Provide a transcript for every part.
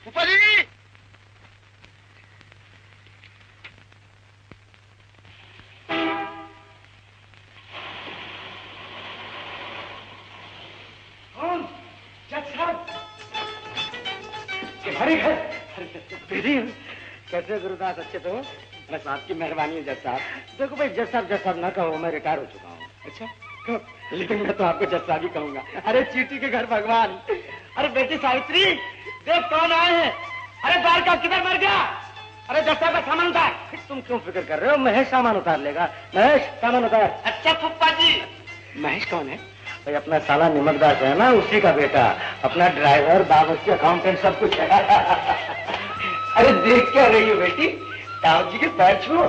फूफा जी। कौन? जज साहब। हरी है। कैसे गुरुदास, अच्छे तो? बस आपकी मेहरबानी है जज साहब। देखो भाई, जज साहब ना कहो, मैं रिटायर हो चुका हूँ। अच्छा, लेकिन मैं तो आपको जज साहब ही कहूंगा। अरे चीटी के घर भगवान। अरे बेटी सावित्री, देख कौन आए हैं। अरे बार का किधर मर गया? अरे जज साहब का सामान उतार। तुम क्यों फिक्र कर रहे हो? महेश सामान उतार लेगा। महेश सामान उतार। अच्छा फूफा जी। महेश कौन है? भाई अपना साला निमकदास है ना, उसी का बेटा। अपना ड्राइवर, बावर्ची, अकाउंटेंट सब कुछ है। अरे देख क्या रही हो बेटी? ताऊ जी के पैर छुओ।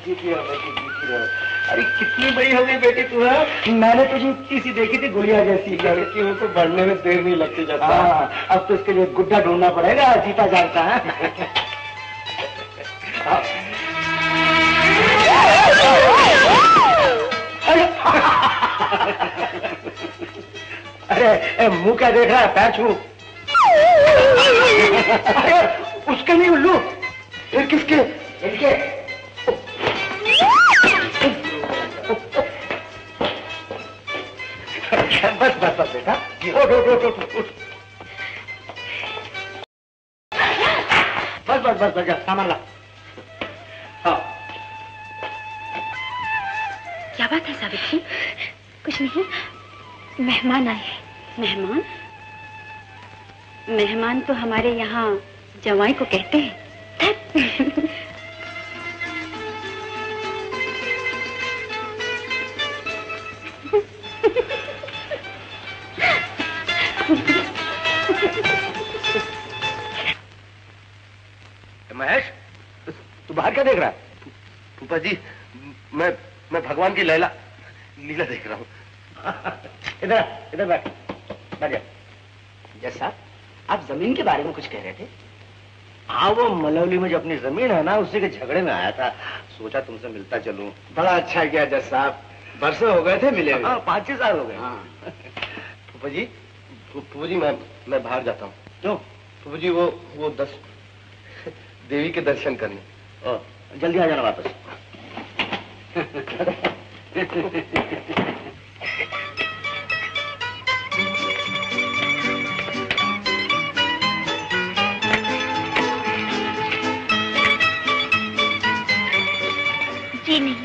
जीती रहो बेटी, जीती रहो। अरे कितनी बड़ी हो गई बेटी तू है। मैंने तुझे इतनी सी देखी थी, गुड़िया जैसी। लड़की हो तो बढ़ने में देर नहीं लगती जाता। हाँ, अब तो इसके लिए गुड्डा ढूंढना पड़ेगा, जीता जाता है। अरे मुंह क्या देख रहा है? पैर छू। अरे उसके नहीं उल्लू, फिर किसके? इनके। बस बस बस बेटा, बस बस बस बस, सामान ला। हाँ। क्या बात है सावित्री? कुछ नहीं, मेहमान आए हैं। मेहमान? मेहमान तो हमारे यहाँ जवाई को कहते हैं। महेश, तू बाहर क्या देख रहा है? फूफा जी, मैं भगवान की लीला देख रहा हूँ। इधर बैठ जा। जैसा आप जमीन के बारे में कुछ कह रहे थे। हाँ, वो मलौली में जो अपनी जमीन है ना, उसी के झगड़े में आया था। सोचा तुमसे मिलता चलूं। बड़ा अच्छा किया जज साहब, बरसों हो गए थे मिले हुए। 5-6 साल हो गए। फूफा जी मैं बाहर जाता हूँ। क्यों? फूफा जी वो 10 देवी के दर्शन करने। जल्दी आ जाना वापस। जी नहीं,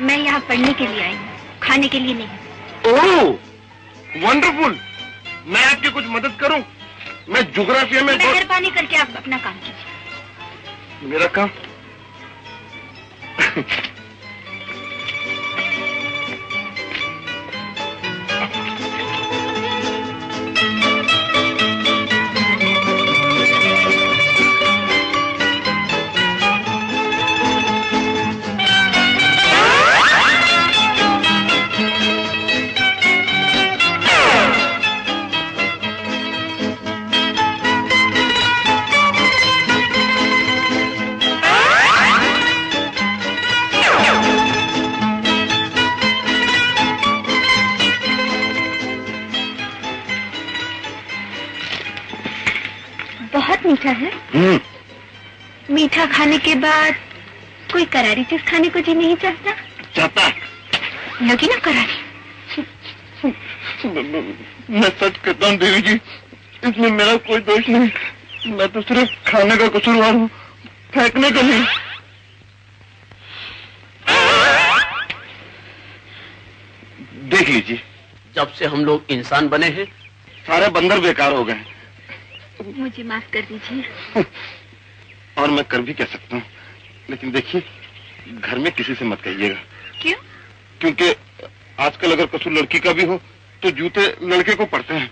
मैं यहाँ पढ़ने के लिए आई हूँ, खाने के लिए नहीं। ओह, वंडरफुल। मैं आपकी कुछ मदद करूं? मैं ज्योग्राफिया में मेहरबानी करके आप अपना काम कीजिए। मेरा काम? मीठा है। मीठा खाने के बाद कोई करारी चीज खाने को जी नहीं चाहता? लगी ना करारी। मैं सच कहता हूँ देवी जी, इसमें मेरा कोई दोष नहीं। मैं तो सिर्फ खाने का कसूरवार हूँ, फेंकने का नहीं। देख लीजिए, जब से हम लोग इंसान बने हैं, सारे बंदर बेकार हो गए। मुझे माफ कर दीजिए। और मैं कर भी कह सकता हूँ, लेकिन देखिए, घर में किसी से मत कहिएगा। क्यों? क्योंकि आजकल अगर कसूर लड़की का भी हो तो जूते लड़के को पड़ते हैं।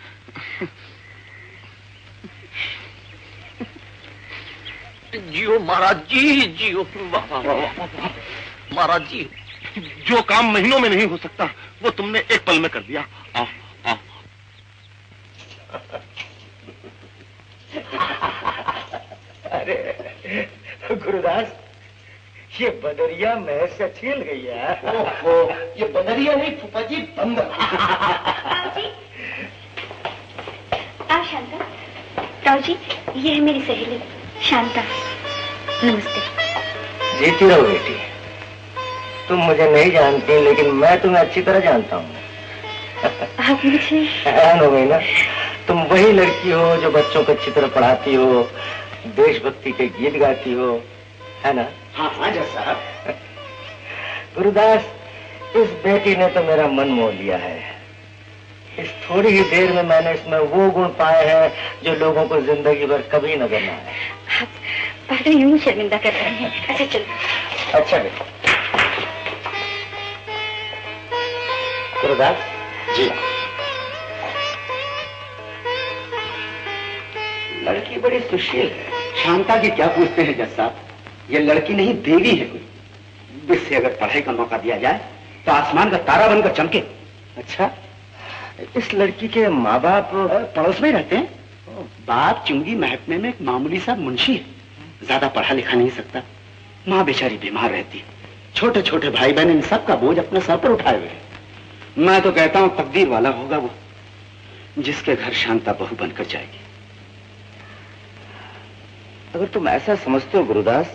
जियो महाराज जी, जियो महाराज जी। जो काम महीनों में नहीं हो सकता, वो तुमने एक पल में कर दिया। आओ आओ। अरे गुरुदास, ये बदरिया महज से छील गई है। ओहो, ये बदरिया नहीं फूफा जी, बंदर। ताऊ जी, ताऊ शंकर, ताऊ जी, ये है मेरी सहेली शांता। नमस्ते। जीती रहो बेटी। तुम मुझे नहीं जानती, लेकिन मैं तुम्हें अच्छी तरह जानता हूँ। आप मुझे? ना, तुम वही लड़की हो जो बच्चों को अच्छी तरह पढ़ाती हो, देशभक्ति के गीत गाती हो, है ना? हाँ हाँ जज साहब। गुरुदास, इस बेटी ने तो मेरा मन मोह लिया है। इस थोड़ी ही देर में मैंने इसमें वो गुण पाए हैं जो लोगों को जिंदगी भर कभी नजर ना आए। आप तो यूं शर्मिंदा कर रहे हैं। अच्छा चलो। अच्छा बेटा। गुरुदास जी। लड़की बड़ी सुशील है। शांता की क्या पूछते हैं जज साहब, ये लड़की नहीं देवी है कोई। इससे अगर पढ़ाई का मौका दिया जाए तो आसमान का तारा बनकर चमके। अच्छा, इस लड़की के माँ बाप पड़ोस में ही रहते हैं। बाप चुंगी महकमे में एक मामूली सा मुंशी है, ज्यादा पढ़ा लिखा नहीं सकता। माँ बेचारी बीमार रहती है, छोटे छोटे भाई बहन इन सब का बोझ अपने सर पर उठाए हुए हैं। मैं तो कहता हूँ तकदीर वाला होगा वो जिसके घर शांता बहू बनकर जाएगी। अगर तुम ऐसा समझते हो गुरुदास,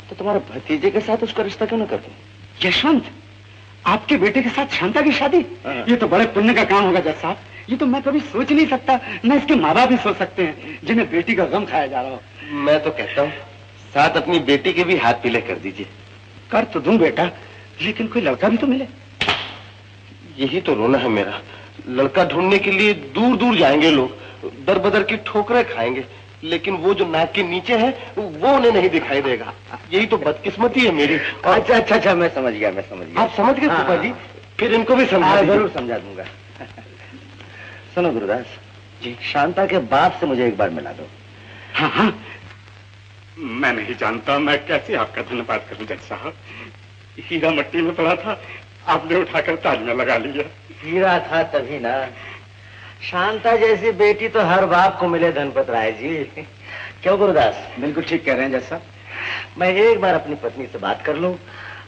तो तुम्हारे भतीजे के साथ उसका रिश्ता क्यों न कर दो? यशवंत, आपके बेटे के साथ शांता की शादी? ये तो बड़े पुण्य का काम होगा जज साहब। ये तो मैं कभी सोच नहीं सकता, न इसके माँ बाप भी सोच सकते हैं जिन्हें बेटी का गम खाया जा रहा हो। मैं तो कहता हूँ साथ अपनी बेटी के भी हाथ पीले कर दीजिए। कर तो दूं बेटा, लेकिन कोई लड़का भी तो मिले। यही तो रोना है मेरा। लड़का ढूंढने के लिए दूर दूर जाएंगे लोग, दर बदर की ठोकरें खाएंगे, लेकिन वो जो नाक के नीचे है वो उन्हें नहीं दिखाई देगा। यही तो बदकिस्मती है मेरी। अच्छा अच्छा अच्छा, मैं समझ गया, मैं समझ गया। आप समझ गए फूफा जी? फिर इनको भी समझा जरूर समझा दूंगा। सुनो गुरुदास जी, शांता के बाप से मुझे एक बार मिला दो। हाँ हाँ, मैं नहीं जानता मैं कैसे आपका धन्यवाद करूं जज साहब। हीरा मट्टी में पड़ा था, आपने उठाकर ताज में लगा लिया। हीरा था तभी ना। शांता जैसी बेटी तो हर बाप को मिले धनपत राय जी। क्यों गुरुदास? बिल्कुल ठीक कह रहे हैं जज साहब। मैं एक बार अपनी पत्नी से बात कर लूं।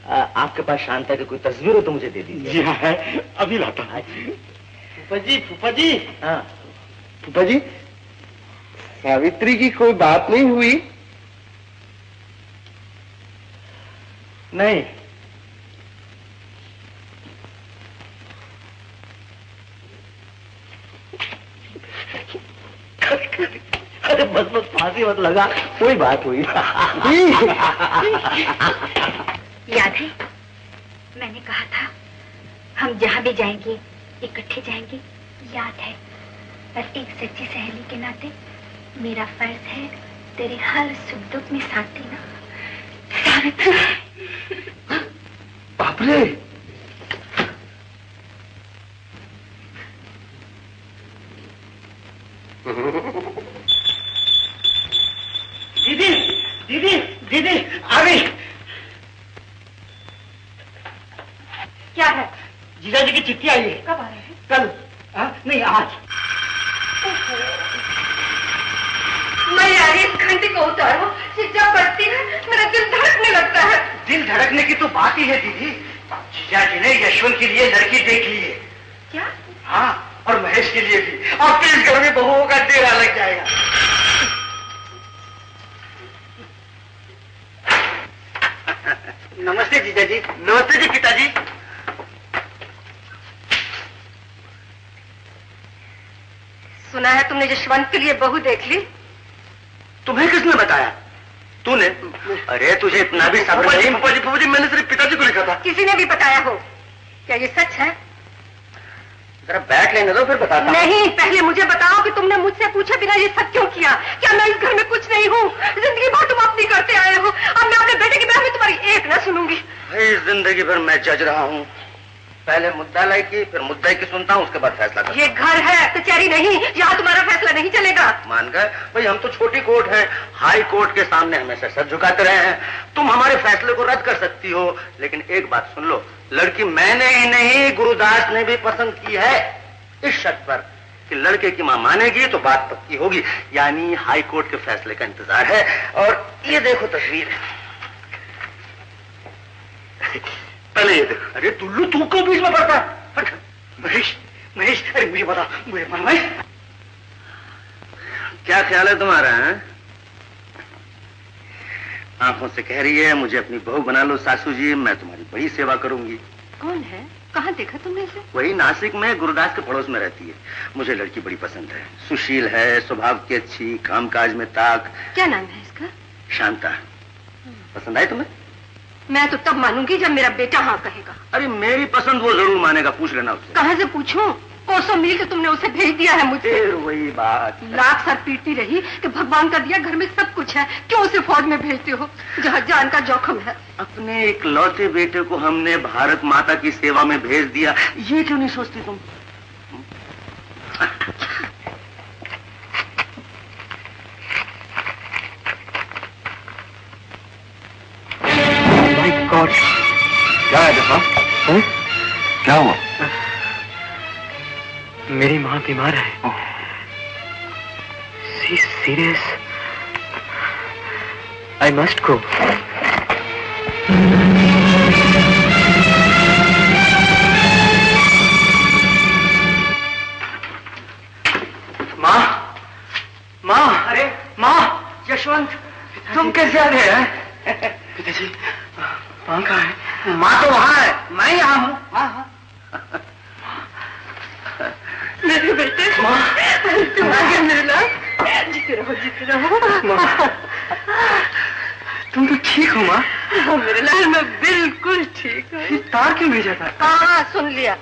आपके पास शांता की कोई तस्वीर हो तो मुझे दे दीजिए। जी हाँ है, अभी लाता हूं। फूफा जी, फूफा जी। हाँ फूफा जी, सावित्री की कोई बात नहीं हुई? नहीं। अरे बस बस फांसी मत लगा, कोई बात हुई। याद है मैंने कहा था हम जहाँ भी जाएंगे इकट्ठे जाएंगे? याद है? पर एक सच्ची सहेली के नाते मेरा फर्ज है तेरे हर सुख दुख में साथ देना। बाप रे, दीदी दीदी दीदी आ गई। क्या है? जीजा जी की चिट्ठी आई है। कब आ रहे हैं? कल? नहीं आज। मैं यार इस घंटे को उतारो, जब बजती है मेरा दिल धड़कने लगता है। दिल धड़कने की तो बात ही है दीदी। जीजा जी ने यशवंत के लिए लड़की देख ली है। क्या? हाँ, और महेश के लिए भी। आपके इस घर में बहुओं का डेरा लग जाएगा। नमस्ते जीजा जी। नमस्ते जी पिताजी। सुना है तुमने यशवंत के लिए बहू देख ली? तुम्हें किसने बताया? तूने? अरे तुझे इतना भी सब्र नहीं? फूफा जी, मैंने सिर्फ पिताजी को लिखा था। किसी ने भी बताया हो? क्या ये सच है? जरा बैठ लेने दो फिर बताता हूं। नहीं, पहले मुझे बताओ कि तुमने मुझसे पूछे बिना ये सब क्यों किया? क्या मैं इस घर में कुछ नहीं हूँ? जिंदगी भर तुम अपनी करते आए हो। अब मैं अपने बेटे की ब्याह में तुम्हारी एक ना सुनूंगी। भाई जिंदगी भर मैं जज रहा हूँ। पहले मुद्दालाई की, फिर मुद्दई की सुनता हूँ, उसके बाद फैसला करता हूं। ये घर है, कचहरी नहीं। यहाँ तुम्हारा फैसला नहीं चलेगा। मान गए भाई, हम तो छोटी कोर्ट हैं, हाई कोर्ट के सामने हमेशा सर झुकाते रहे हैं। तुम हमारे फैसले को रद्द कर सकती हो, लेकिन एक बात सुन लो, लड़की मैंने ही नहीं गुरुदास ने भी पसंद की है, इस शर्त पर कि लड़के की मां मानेगी तो बात पक्की होगी। यानी हाई कोर्ट के फैसले का इंतजार है। और ये देखो तस्वीर, पहले ये देखो। अरे टुल्लू, तू क्यों बीच में पड़ता है? महेश, महेश, अरे मुझे बता, मुझे महेश। क्या ख्याल है तुम्हारा? आंखों से कह रही है मुझे अपनी बहू बना लो सासू जी, मैं तुम्हारी बड़ी सेवा करूंगी। कौन है? कहाँ देखा तुमने इसे? वही नासिक में गुरुदास के पड़ोस में रहती है। मुझे लड़की बड़ी पसंद है, सुशील है, स्वभाव की अच्छी, कामकाज में ताक। क्या नाम है इसका? शांता। पसंद आई तुम्हें? मैं तो तब मानूंगी जब मेरा बेटा हाँ कहेगा। अरे मेरी पसंद वो जरूर मानेगा, पूछ लेना उससे। कहाँ से पूछूं? कोसों मील के तुमने उसे भेज दिया है मुझे। फिर वही बात। लाख सर पीटती रही कि भगवान का दिया घर में सब कुछ है, क्यों उसे फौज में भेजते हो जहाँ जान का जोखम है? अपने इकलौते बेटे को हमने भारत माता की सेवा में भेज दिया, ये क्यों नहीं सोचती तुम? माय गॉड, क्या है देखा? क्या हुआ? मेरी माँ बीमार है। She serious. I must go. माँ, माँ, अरे माँ, यशवंत, तुम कैसे आ गए हैं? पिताजी, माँ कहाँ है? माँ तो वहाँ है, मैं यहाँ हूँ। हाँ हाँ। मेरे बेटे, तुम आ गए मेरे लाल। जीते रहो, जीते रहो। तुम तो ठीक हो माँ? हाँ मेरे लाल, मैं बिल्कुल ठीक हूँ। तार क्यों भेजा था? हाँ सुन लिया।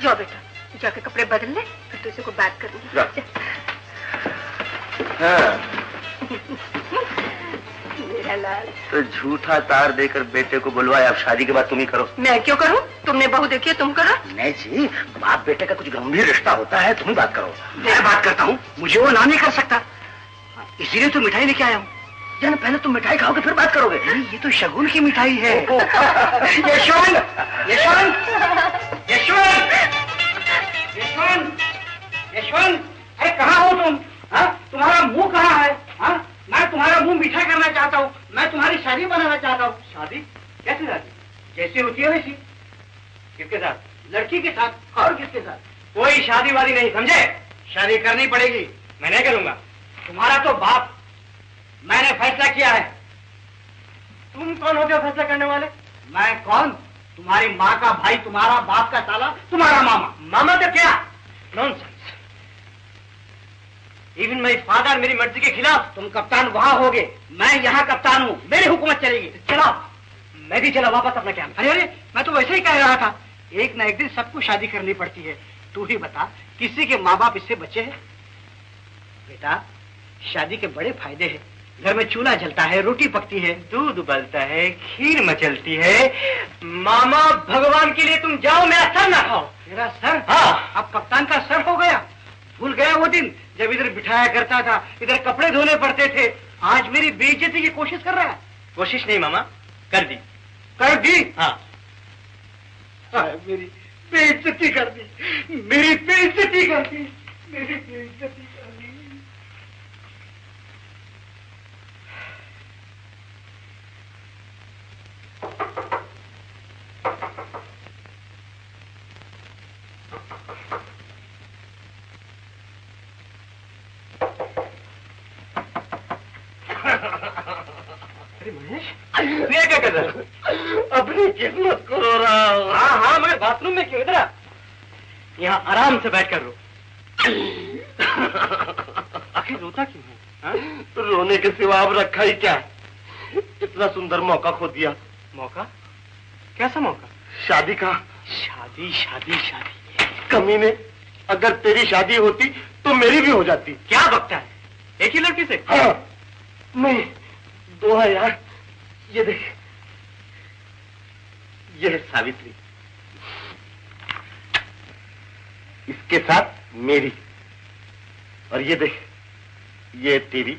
जाओ बेटा, जाके कपड़े बदल ले, फिर तुझे को बात करूंगी। मेरा लाल। तो झूठा तार देकर बेटे को बुलवाया, अब शादी के बाद तुम ही करो। मैं क्यों करूं? तुमने बहू देखी है, तुम करो। नहीं जी, बाप बेटे का कुछ गंभीर रिश्ता होता है, तुम ही बात करो। मैं बात करता हूँ, मुझे वो ना नहीं कर सकता, इसीलिए तो मिठाई लेके आया हूँ। जान पहले तुम मिठाई खाओगे फिर बात करोगे। नहीं, ये तो शगुन की मिठाई है। यशवंत, यशवंत, यशवंत, यशवंत, यशवंत, अरे कहाँ हो तुम? हाँ, तुम्हारा मुंह कहाँ है? हाँ, मैं तुम्हारा मुंह मीठा करना चाहता हूँ, मैं तुम्हारी शादी बनाना चाहता हूँ। शादी? कैसी शादी? जैसी होती है वैसी। किसके साथ? लड़की के साथ। और किसके साथ? कोई शादी वादी नहीं, समझे? शादी करनी पड़ेगी। मैं नहीं करूंगा। तुम्हारा तो बाप, मैंने फैसला किया है। तुम कौन होते हो फैसला करने वाले? मैं कौन? तुम्हारी माँ का भाई, तुम्हारा बाप का साला, तुम्हारा मामा। मामा तो क्या? नॉनसेंस। इवन माय फादर मेरी मर्जी के खिलाफ। तुम कप्तान वहां होगे, मैं यहाँ कप्तान हूँ, मेरी हुकूमत चलेगी। चलो, मैं भी चला वापस अपना कैंप। अरे अरे, मैं तो वैसे ही कह रहा था, एक न एक दिन सबको शादी करनी पड़ती है। तू ही बता, किसी के माँ बाप इससे बचे हैं? बेटा, शादी के बड़े फायदे हैं। घर में चूल्हा जलता है, रोटी पकती है, दूध उबलता है, खीर मचलती है। मामा, भगवान के लिए तुम जाओ, मेरा सर ना खाओ। मेरा सर? हाँ, अब कप्तान का सर हो गया। भूल गया वो दिन जब इधर बिठाया करता था, इधर कपड़े धोने पड़ते थे। आज मेरी बेइज्जती की कोशिश कर रहा है। कोशिश नहीं मामा, कर दी। कर दी? हाँ, मेरी बेइज्जती कर दी, मेरी बेइज्जती कर दी, मेरी बेइज्जती कर दी। ये क्या कर रहा है? अपनी किस्मत को रो रहा हूँ। हाँ हाँ, मगर बाथरूम में क्यों? इधर यहाँ आराम से बैठकर रो। आखिर रोता क्यों है? रोने के सिवा अब रखा ही क्या? इतना सुंदर मौका खो दिया। मौका? कैसा मौका? शादी का। शादी शादी शादी? कमीने, अगर तेरी शादी होती तो मेरी भी हो जाती। क्या बकता है? एक ही लड़की से? हाँ, नहीं, दो है यार। ये देख, ये है सावित्री, इसके साथ मेरी, और ये देख, ये तेरी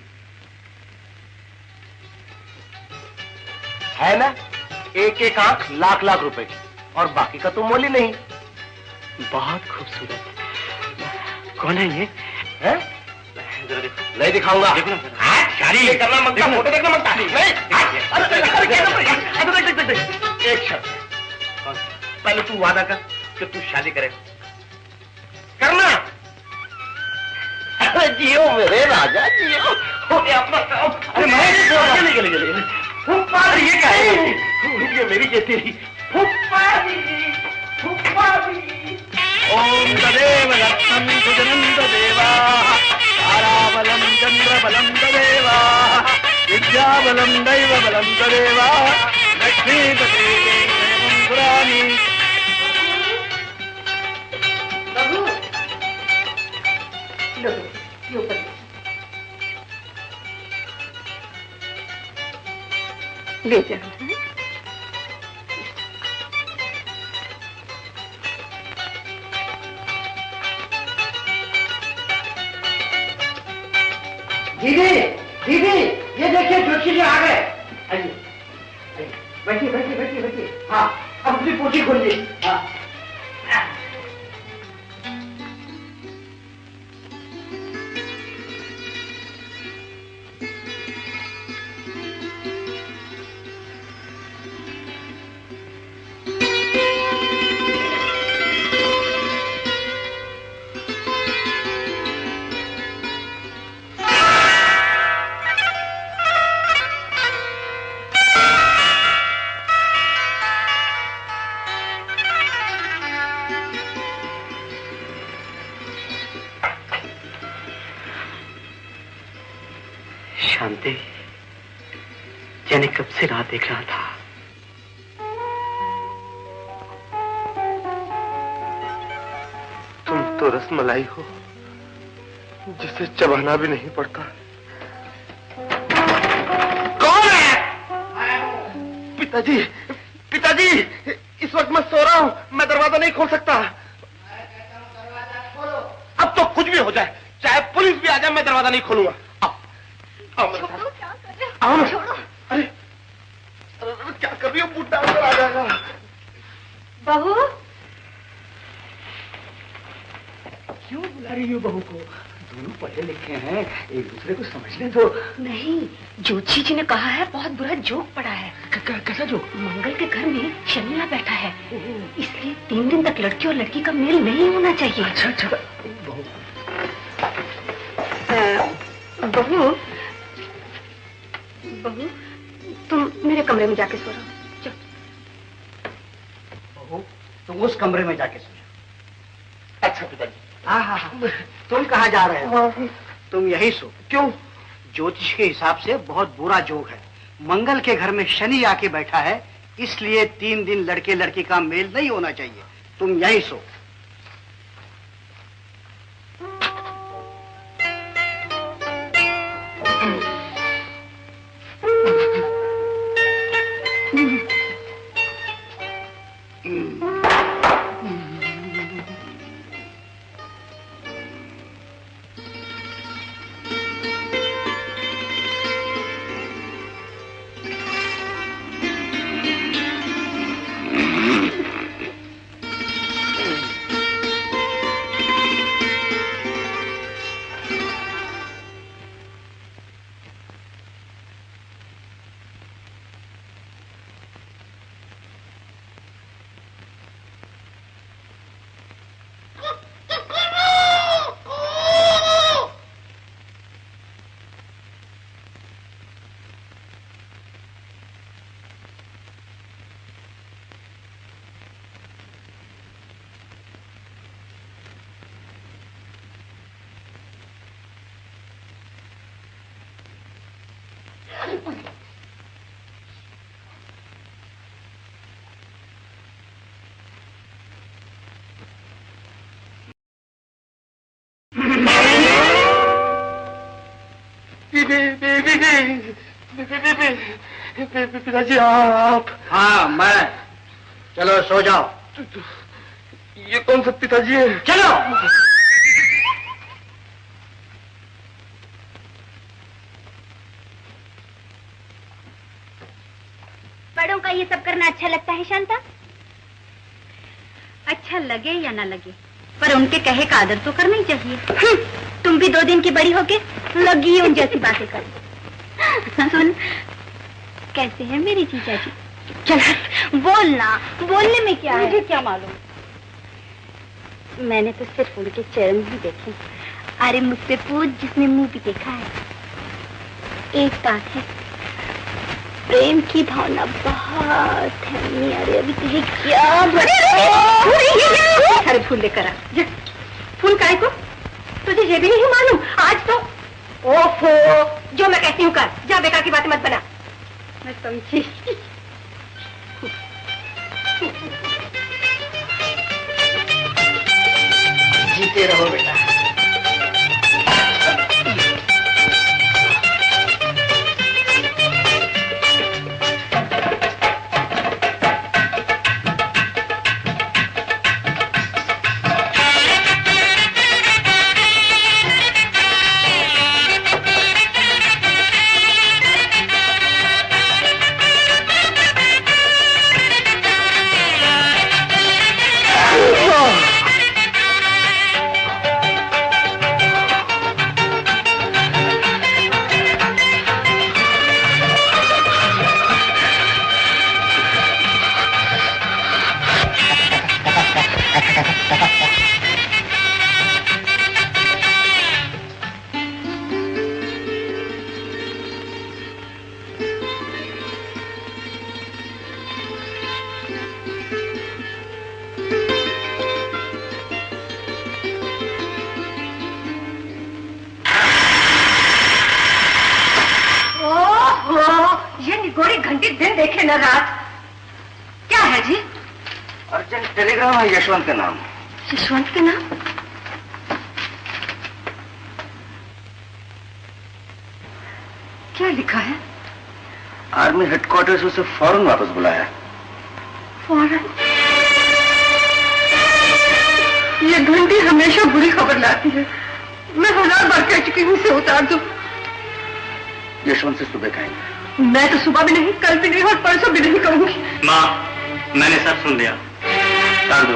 है ना। एक एक आंख लाख लाख रुपए की, और बाकी का तो मोल ही नहीं। बहुत खूबसूरत। कौन है ये? है? नहीं दिखाऊंगा। देखो ना। शादी ये करना मांगता, फोटो देखना मांगता। एक शर्त, पहले तू वादा कर कि तू शादी करे। करना। जियो मेरे राजा जियो। हो गया अपना काम। अरे मैं चले फुप्पा ये क्या है? ये मेरी जेठी फुप्पा जी, फुप्पा जी। ओम तदेव लक्ष्मण सुजनंद देवा ताराबलम चंद्रबलम तदेवा विद्याबलम दैवबलम तदेवा लक्ष्मीपते देवं पुराणी। बहू लो ये ऊपर ले जाओ। दीदी दीदी ये देखिए जोशी जी आ गए। आइए बैठिए बैठिए बैठिए बैठिए। हाँ अब अपनी पोथी खोलिए। हाँ शांति, जाने कब से राह देख रहा था। तुम तो रसमलाई हो जिसे चबाना भी नहीं पड़ता। कौन है? पिताजी, पिताजी, इस वक्त मैं सो रहा हूँ, मैं दरवाजा नहीं खोल सकता। अब तो कुछ भी हो जाए, चाहे पुलिस भी आ जाए, मैं दरवाजा नहीं खोलूंगा। अरे क्या कर रही हो? बुढ़ा अंदर आ जाएगा। बहू क्यों बुला रही हो बहू को? दोनों पढ़े लिखे हैं, एक दूसरे को समझने दो। नहीं, जोशी जी ने कहा है बहुत बुरा जोक पड़ा है। कैसा जोक? मंगल के घर में शनिया बैठा है, इसलिए 3 दिन तक लड़की और लड़की का मेल नहीं होना चाहिए। अच्छा अच्छा बहू बहू तुम मेरे कमरे में जाके सो रहो। चल बहू तुम उस कमरे में जाके सो जाओ। अच्छा पिताजी। हाँ हाँ हाँ। तुम कहाँ जा रहे हो? तुम यही सो। क्यों? ज्योतिष के हिसाब से बहुत बुरा जोग है। मंगल के घर में शनि आके बैठा है, इसलिए 3 दिन लड़के लड़की का मेल नहीं होना चाहिए। तुम यही सो। पिताजी आप? हाँ मैं। चलो सो जाओ। ये कौन सा पिताजी है? चलो। बड़ों का ये सब करना अच्छा लगता है शांता? अच्छा लगे या ना लगे, पर उनके कहे का आदर तो करना ही चाहिए। तुम भी 2 दिन की बड़ी होके लगी उन जैसी बातें कर। सुन, कैसे है मेरी जीजा जी? चल बोलना, बोलने में क्या है? मुझे क्या मालूम, मैंने तो सिर्फ उनके चरण ही देखे, अरे मुझसे पूछ जिसने मुंह भी देखा है। एक बात है, प्रेम की भावना बहुत है। अरे अभी तुझे क्या अरे फूल लेकर आ। फूल काय को? तुझे ये भी नहीं मालूम? आज तो ओफो, जो मैं कहती हूँ कर, जा बेकार की बातें मत बना। मैं समझी। जीते रहो बेटा। घंटी दिन देखे न रात। क्या है जी? अर्जेंट टेलीग्राम है यशवंत के नाम। यशवंत के नाम? क्या लिखा है? आर्मी हेडक्वार्टर से उसे फौरन वापस बुलाया। फौरन? ये घंटी हमेशा बुरी खबर लाती है। मैं 1000 बार कह चुकी हूँ इसे उतार दो। यशवंत से सुबह कहेंगे। मैं तो सुबह भी नहीं, कल भी नहीं और परसों भी नहीं कहूंगी। माँ, मैंने सब सुन लिया। उतार दो।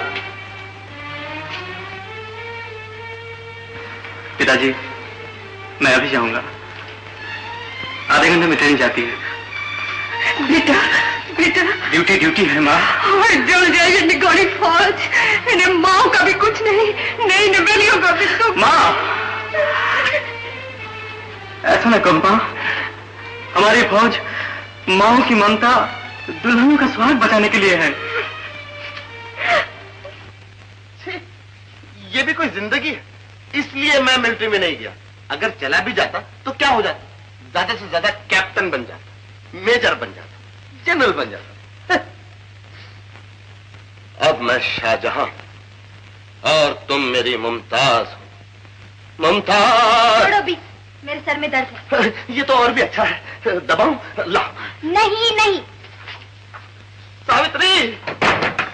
पिताजी, मैं अभी जाऊंगा। आधे घंटे में ट्रेन जाती है। बेटा, बेटा। ड्यूटी ड्यूटी है माँ। और जल जाए ये निगौड़ी फौज। इन्हें माँ का भी कुछ नहीं, नहीं नवेलियों का भी तो। माँ, ऐसा न कहो माँ। हमारी फौज माओ की ममता दुल्हनों का स्वागत बचाने के लिए है। ये भी कोई जिंदगी है? इसलिए मैं मिलिट्री में नहीं गया। अगर चला भी जाता तो क्या हो जाता? ज्यादा से ज्यादा कैप्टन बन जाता, मेजर बन जाता, जनरल बन जाता। अब मैं शाहजहां और तुम मेरी मुमताज हो। मुमताज। छोड़ो भी, मेरे सर में दर्द है। ये तो और भी अच्छा है। दबाऊं? ला। नहीं नहीं। सावित्री,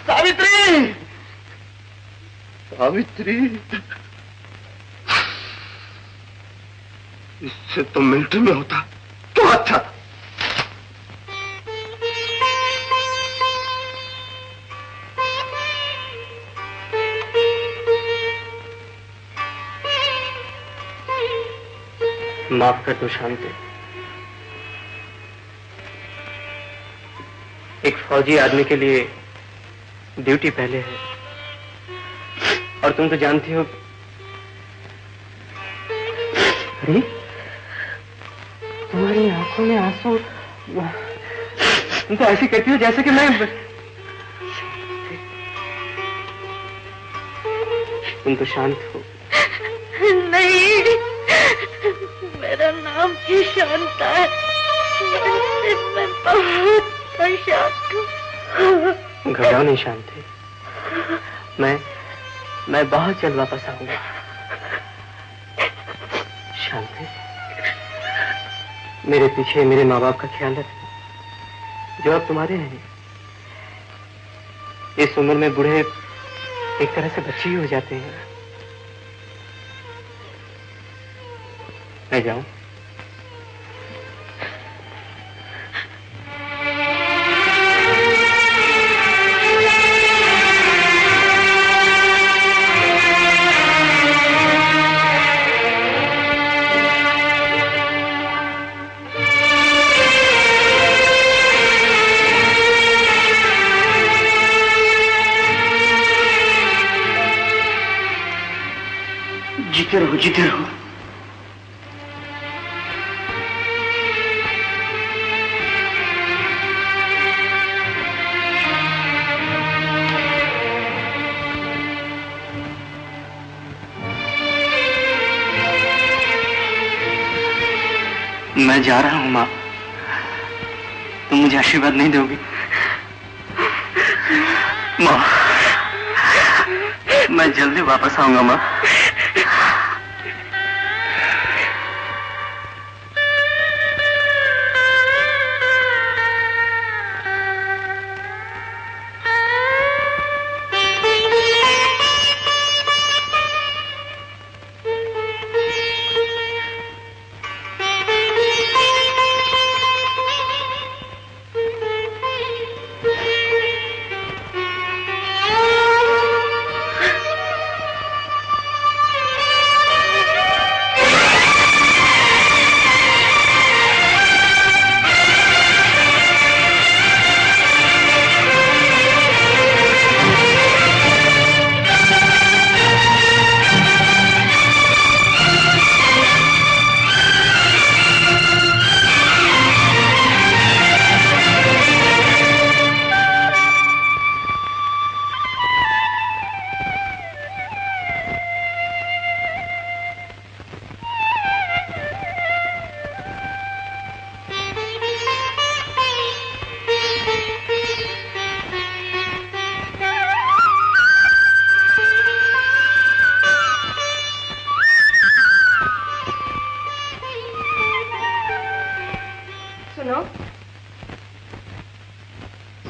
सावित्री, सावित्री। इससे तो मिलिट्री में होता तो अच्छा था। माफ कर दो शांति। एक फौजी आदमी के लिए ड्यूटी पहले है, और तुम तो जानती हो। अरे तुम्हारी आंखों में आंसू, तुम तो ऐसी कहती हो जैसे कि मैं। तुम तो शांत हो। नहीं, मेरा नाम ही शांता है। मैं बहुत शांत हूँ। घबराओ नहीं शांति। मैं बहुत जल्द वापस आऊंगा। शांति, मेरे पीछे मेरे माँ बाप का ख्याल रखना, जो अब तुम्हारे हैं। इस उम्र में बूढ़े एक तरह से बच्चे ही हो जाते हैं। मैं जाऊं? जीते जीते रहो, जीते रहो। मैं जा रहा हूं माँ, तुम मुझे आशीर्वाद नहीं दोगी? माँ, मैं जल्दी वापस आऊंगा माँ।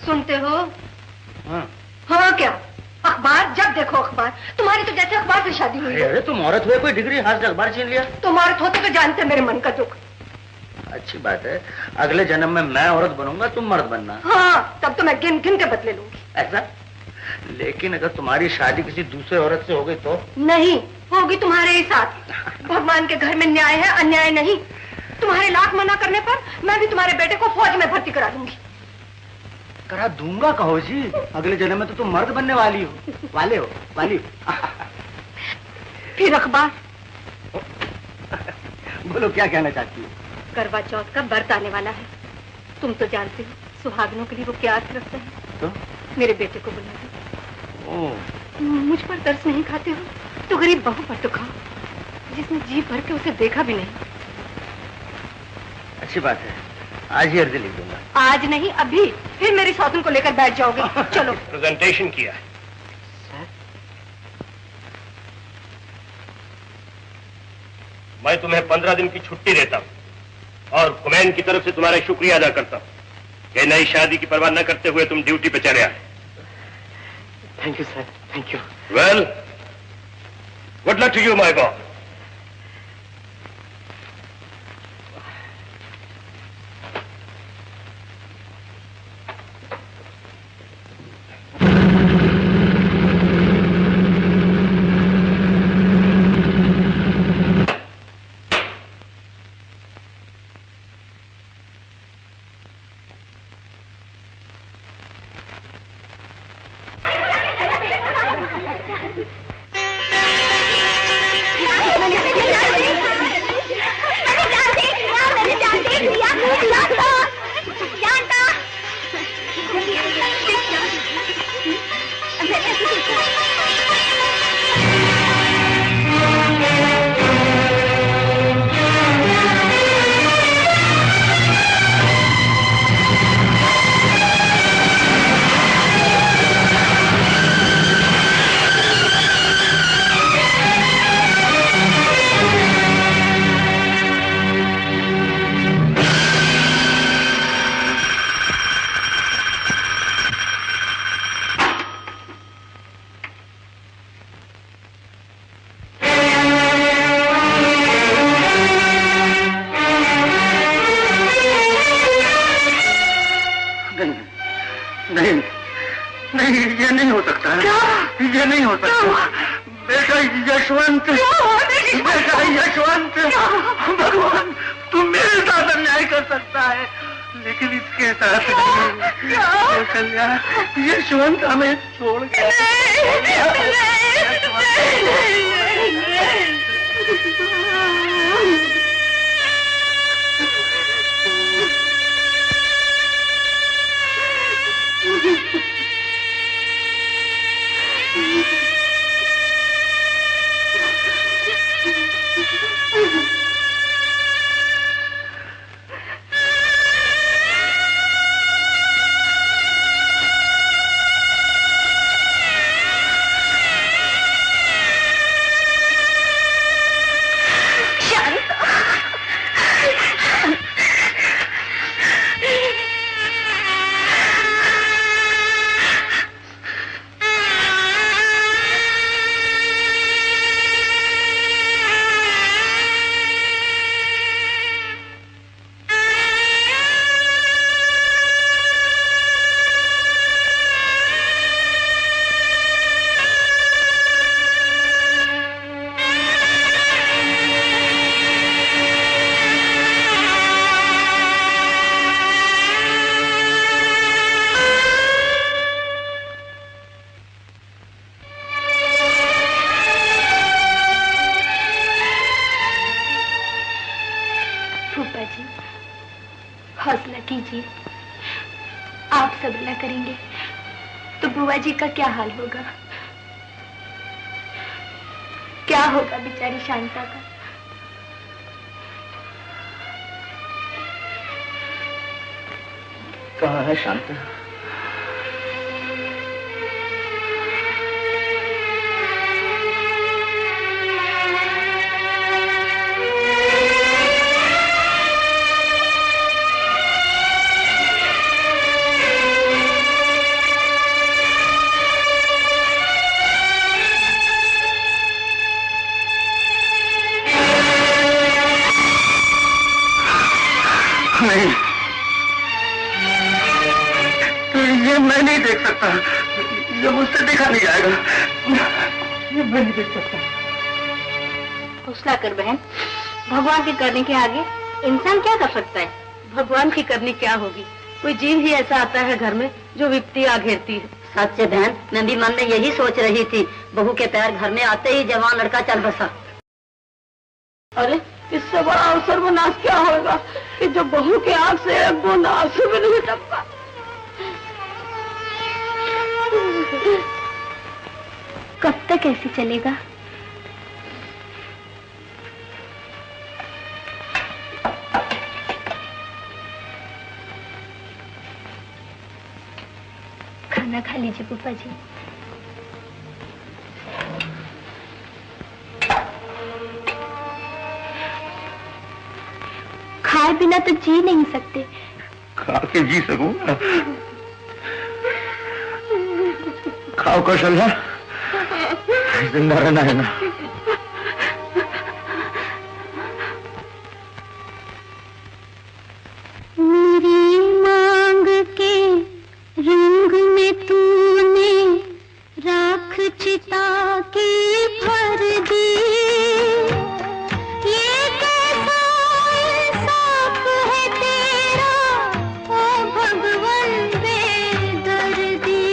सुनते हो? हाँ क्या? अखबार जब देखो अखबार। तुम्हारी तो जैसे अखबार से शादी हुई। अरे तुम औरत हुए, कोई डिग्री हाथ से अखबार छीन लिया? तुम औरत होते तो जानते मेरे मन का दुख। अच्छी बात है, अगले जन्म में मैं औरत बनूंगा, तुम मर्द बनना। हाँ, तब तो मैं गिन गिन के बदले लूंगी। ऐसा? लेकिन अगर तुम्हारी शादी किसी दूसरे औरत से हो गई तो? नहीं होगी, तुम्हारे ही साथ। भगवान के घर में न्याय है, अन्याय नहीं। तुम्हारे लाख मना करने पर मैं भी तुम्हारे बेटे को फौज में भर्ती करा दूंगी। करा दूंगा कहो जी, अगले जन्म में तो तुम मर्द बनने वाली हो, वाली हो। फिर अखबार बोलो, क्या कहना चाहती हो? करवा चौथ का व्रत आने वाला है। तुम तो जानते हो सुहागनों के लिए वो क्या अर्थ रखते हैं। तो? मेरे बेटे को बुला दो। मुझ पर तरस नहीं खाते हो तो गरीब बहू पर तो खाओ, जिसने जी भर के उसे देखा भी नहीं। अच्छी बात है, आज ही अर्जी लिख दूंगा। आज नहीं, अभी। फिर मेरी सौतन को लेकर बैठ जाओगे। चलो। प्रेजेंटेशन किया है। मैं तुम्हें 15 दिन की छुट्टी देता हूं और कुमैन की तरफ से तुम्हारा शुक्रिया अदा करता हूं कि नई शादी की परवाह न करते हुए तुम ड्यूटी पे चले आए। Thank you sir, thank you. Well, good luck to you my boy. भगवान तू मेरे साथ अन्याय कर सकता है, लेकिन इसके साथ कल्याण यशवंत हमें छोड़ गया। बुआ जी का क्या हाल होगा? क्या होगा बेचारी शांता का? कहाँ है शांता? मैं नहीं देख सकता, ये मुझसे देखा नहीं जाएगा, ये मैं नहीं देख सकता। हौसला कर बहन, भगवान के करने के आगे इंसान क्या कर सकता है? भगवान की करनी क्या होगी? कोई जीव ही ऐसा आता है घर में जो विपत्ति आ घेरती है। सच है बहन, मैं भी मन में यही सोच रही थी। बहू के पैर घर में आते ही जवान लड़का चल बसा। अरे इससे बड़ा अवसर वो नाश क्या होगा कि जो बहू के आंख से एक बूंद आंसू भी नहीं टपका। कब तक ऐसे चलेगा? खाना खा लीजिए फूफा जी। खाए बिना तो जी नहीं सकते। खा के जी सकूंगा? खाओ कौशल्या, जिंदा रहना है ना। मेरी मांग के रंग में तूने राख चिता की भर दी। ये कैसा इंसाफ है तेरा ओ भगवन बेदर्दी,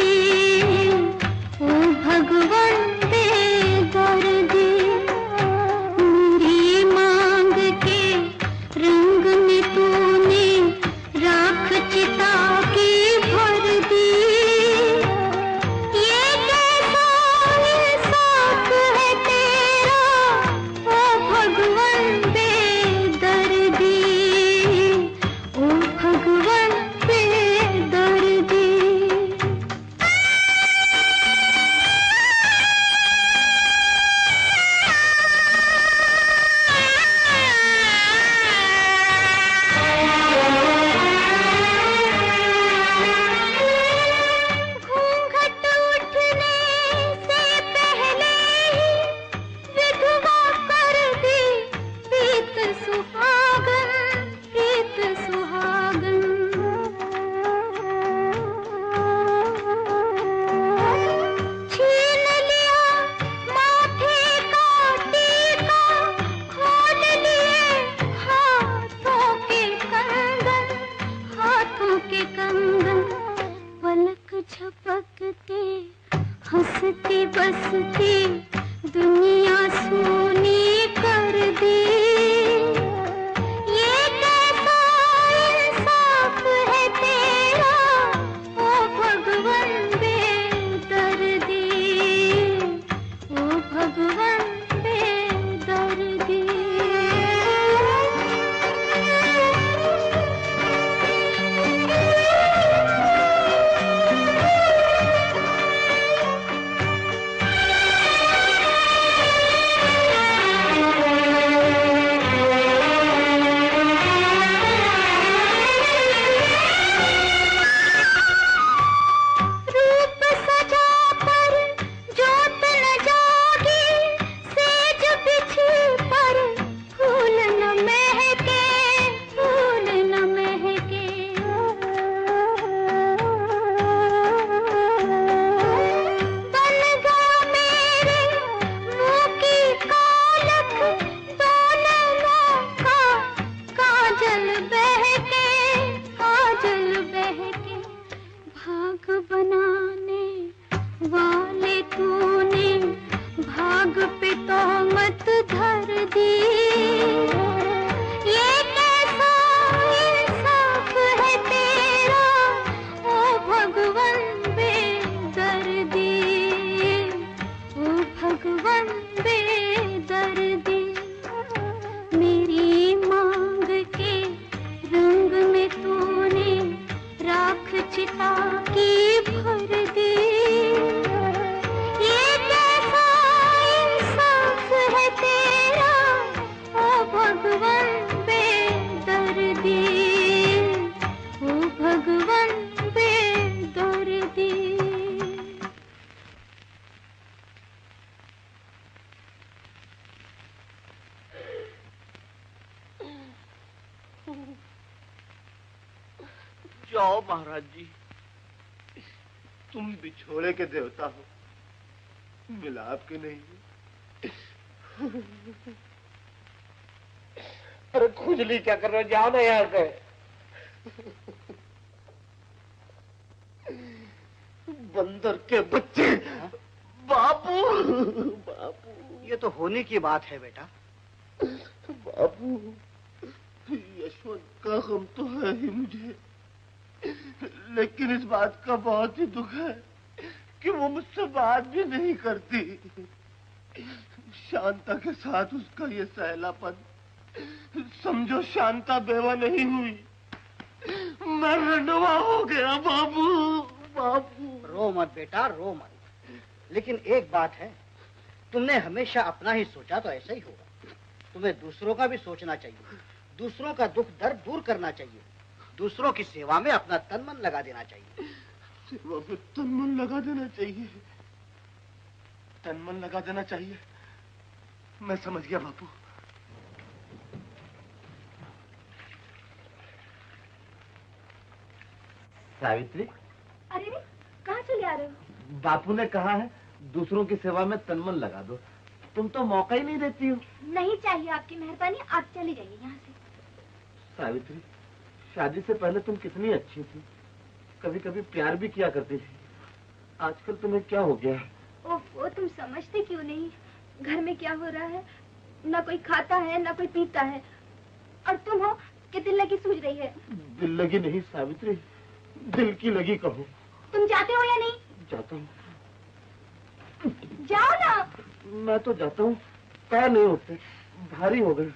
ओ भगवन बेदर्दी। मेरी मांग के रंग में तूने राख चिता की भर दी। ये कैसा इंसाफ है तेरा ओ भगवन बेदर्दी, ओ भगवन बेदर्दी। घूंघट उठने से पहले ही विधवा कर दी प्रीत सुहागन, प्रीत सुहागन। छीन लिया माथे का टीका, खोल लिए हाथों के कंगन, हाथों के कंगन। पलक झपकते हंसती बसती दुनिया सोनी कर बनाने वाले तूने भाग पे तोहमत धर दी। ये कैसा इंसाफ है तेरा ओ भगवन बेदर्दी, ओ भगवन बेदर्दी। मेरी मांग के रंग में तूने राख चिता की भर दी। ये कैसा इंसाफ है तेरा ओ भगवन बेदर्दी, ओ भगवन बेदर्दी। जाओ महाराज जी, तुम बिछोड़े के देवता हो, मिलाप के नहीं। अरे खुजली क्या कर रहे हो, जाओ ना यहाँ से। बंदर के बच्चे। बापू, बापू, ये तो होने की बात है बेटा। बापू, यशवंत का गम तो है ही मुझे, लेकिन इस बात का बहुत ही दुख है कि वो मुझसे बात भी नहीं करती। शांता के साथ उसका ये सहलापन, समझो शांता बेवा नहीं हुई, मैं रंडवा हो गया। बाबू, बाबू। रो मत बेटा, रो मत। लेकिन एक बात है, तुमने हमेशा अपना ही सोचा तो ऐसा ही होगा। तुम्हें दूसरों का भी सोचना चाहिए, दूसरों का दुख दर्द दूर करना चाहिए, दूसरों की सेवा में अपना तन मन लगा देना चाहिए। सेवा में तन मन लगा देना चाहिए, तन मन लगा देना चाहिए। मैं समझ गया बापू। सावित्री, अरे रे, कहाँ चले आ रहे हो? बापू ने कहा है दूसरों की सेवा में तन मन लगा दो। तुम तो मौका ही नहीं देती हो। नहीं चाहिए आपकी मेहरबानी, आप चली जाइए यहाँ से। सावित्री, शादी से पहले तुम कितनी अच्छी थी, कभी कभी प्यार भी किया करती थी। आजकल तुम्हें क्या हो गया? ओफो, तुम समझते क्यों नहीं? घर में क्या हो रहा है? ना कोई खाता है ना कोई पीता है, और तुम हो कि दिल लगी सूझ रही है। दिल लगी नहीं सावित्री, दिल की लगी कहो। तुम जाते हो या नहीं? जाता हूँ। जाओ ना। मैं तो जाता हूँ, पैर नहीं उठते, भारी हो गए।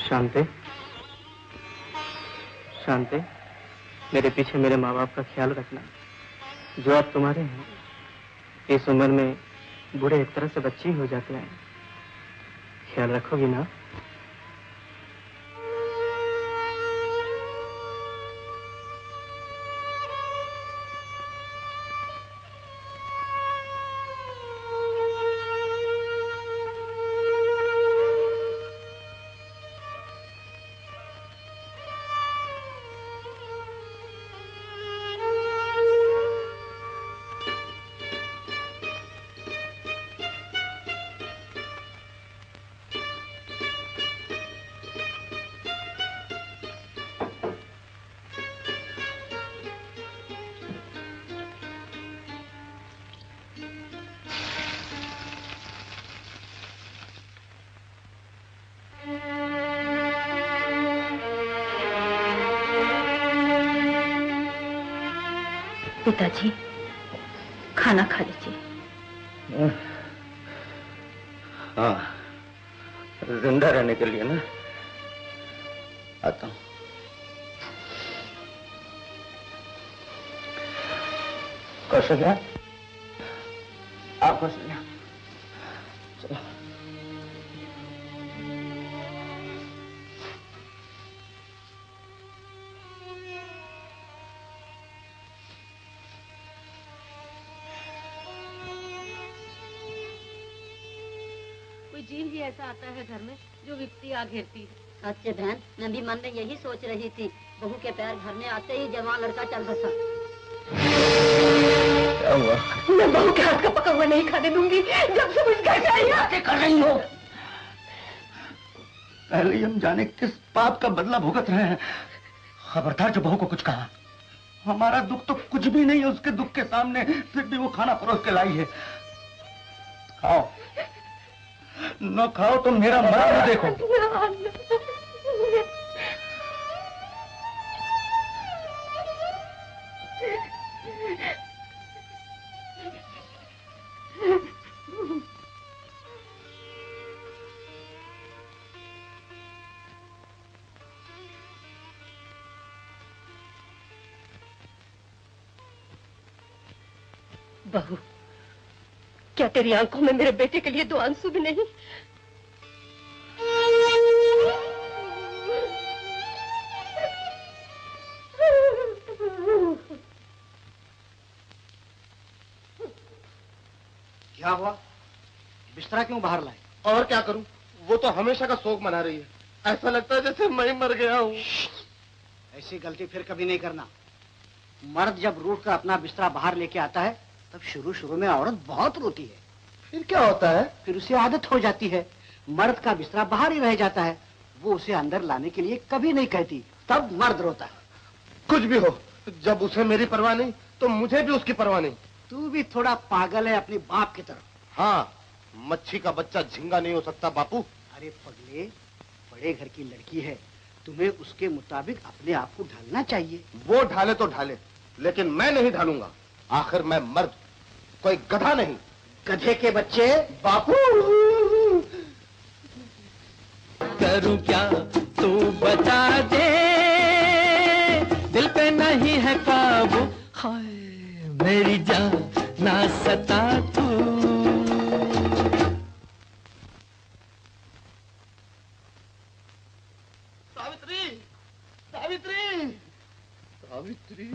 शांते, शांते, मेरे पीछे मेरे माँ बाप का ख्याल रखना, जो अब तुम्हारे हैं। इस उम्र में बूढ़े एक तरह से बच्चे ही हो जाते हैं, ख्याल रखोगी ना? पिताजी, खाना खा लीजिए। हाँ, जिंदा रहने के लिए ना। आता हूँ। कौशल्या, आप कौशल्या, चलो। जीव ही ऐसा आता है घर में जो विपत्ति आ घेरती है। सच्चे बहन, मैं भी मन में यही सोच रही थी, बहू के पैर घर में आते ही जवान लड़का चल बसा। क्या हुआ? मैं बहू के हाथ का पका हुआ नहीं खाने दूंगी जब से मुझ घर आई। क्या कर रही हो? पहले ही हम जाने किस पाप का बदला भुगत रहे हैं। खबरदार जो बहू को कुछ कहा। हमारा दुख तो कुछ भी नहीं है उसके दुख के सामने, फिर भी वो खाना परोस के लाई है। खाओ न खाओ तो मेरा मर्द देखो। बहू, क्या तेरी आंखों में मेरे बेटे के लिए 2 आंसू भी नहीं? क्या हुआ? बिस्तरा क्यों बाहर लाए? और क्या करूं? वो तो हमेशा का शोक मना रही है। ऐसा लगता है जैसे मैं मर गया हूं। ऐसी गलती फिर कभी नहीं करना। मर्द जब रूठ कर अपना बिस्तरा बाहर लेके आता है तब शुरू में औरत बहुत रोती है। फिर क्या होता है? फिर उसे आदत हो जाती है। मर्द का बिस्तरा बाहर ही रह जाता है। वो उसे अंदर लाने के लिए कभी नहीं कहती, तब मर्द रोता है। कुछ भी हो, जब उसे मेरी परवाह नहीं तो मुझे भी उसकी परवाह नहीं। तू भी थोड़ा पागल है अपने बाप की तरह। हाँ, मच्छी का बच्चा झींगा नहीं हो सकता बापू। अरे पगले, बड़े घर की लड़की है, तुम्हें उसके मुताबिक अपने आप को ढालना चाहिए। वो ढाले तो ढाले, लेकिन मैं नहीं ढालूंगा। आखिर मैं मर्द, कोई गधा नहीं। गधे के बच्चे। बापू करूं क्या तू बता दे, दिल पे नहीं है काबू, हाय मेरी जान ना सता तू। सावित्री, सावित्री, सावित्री।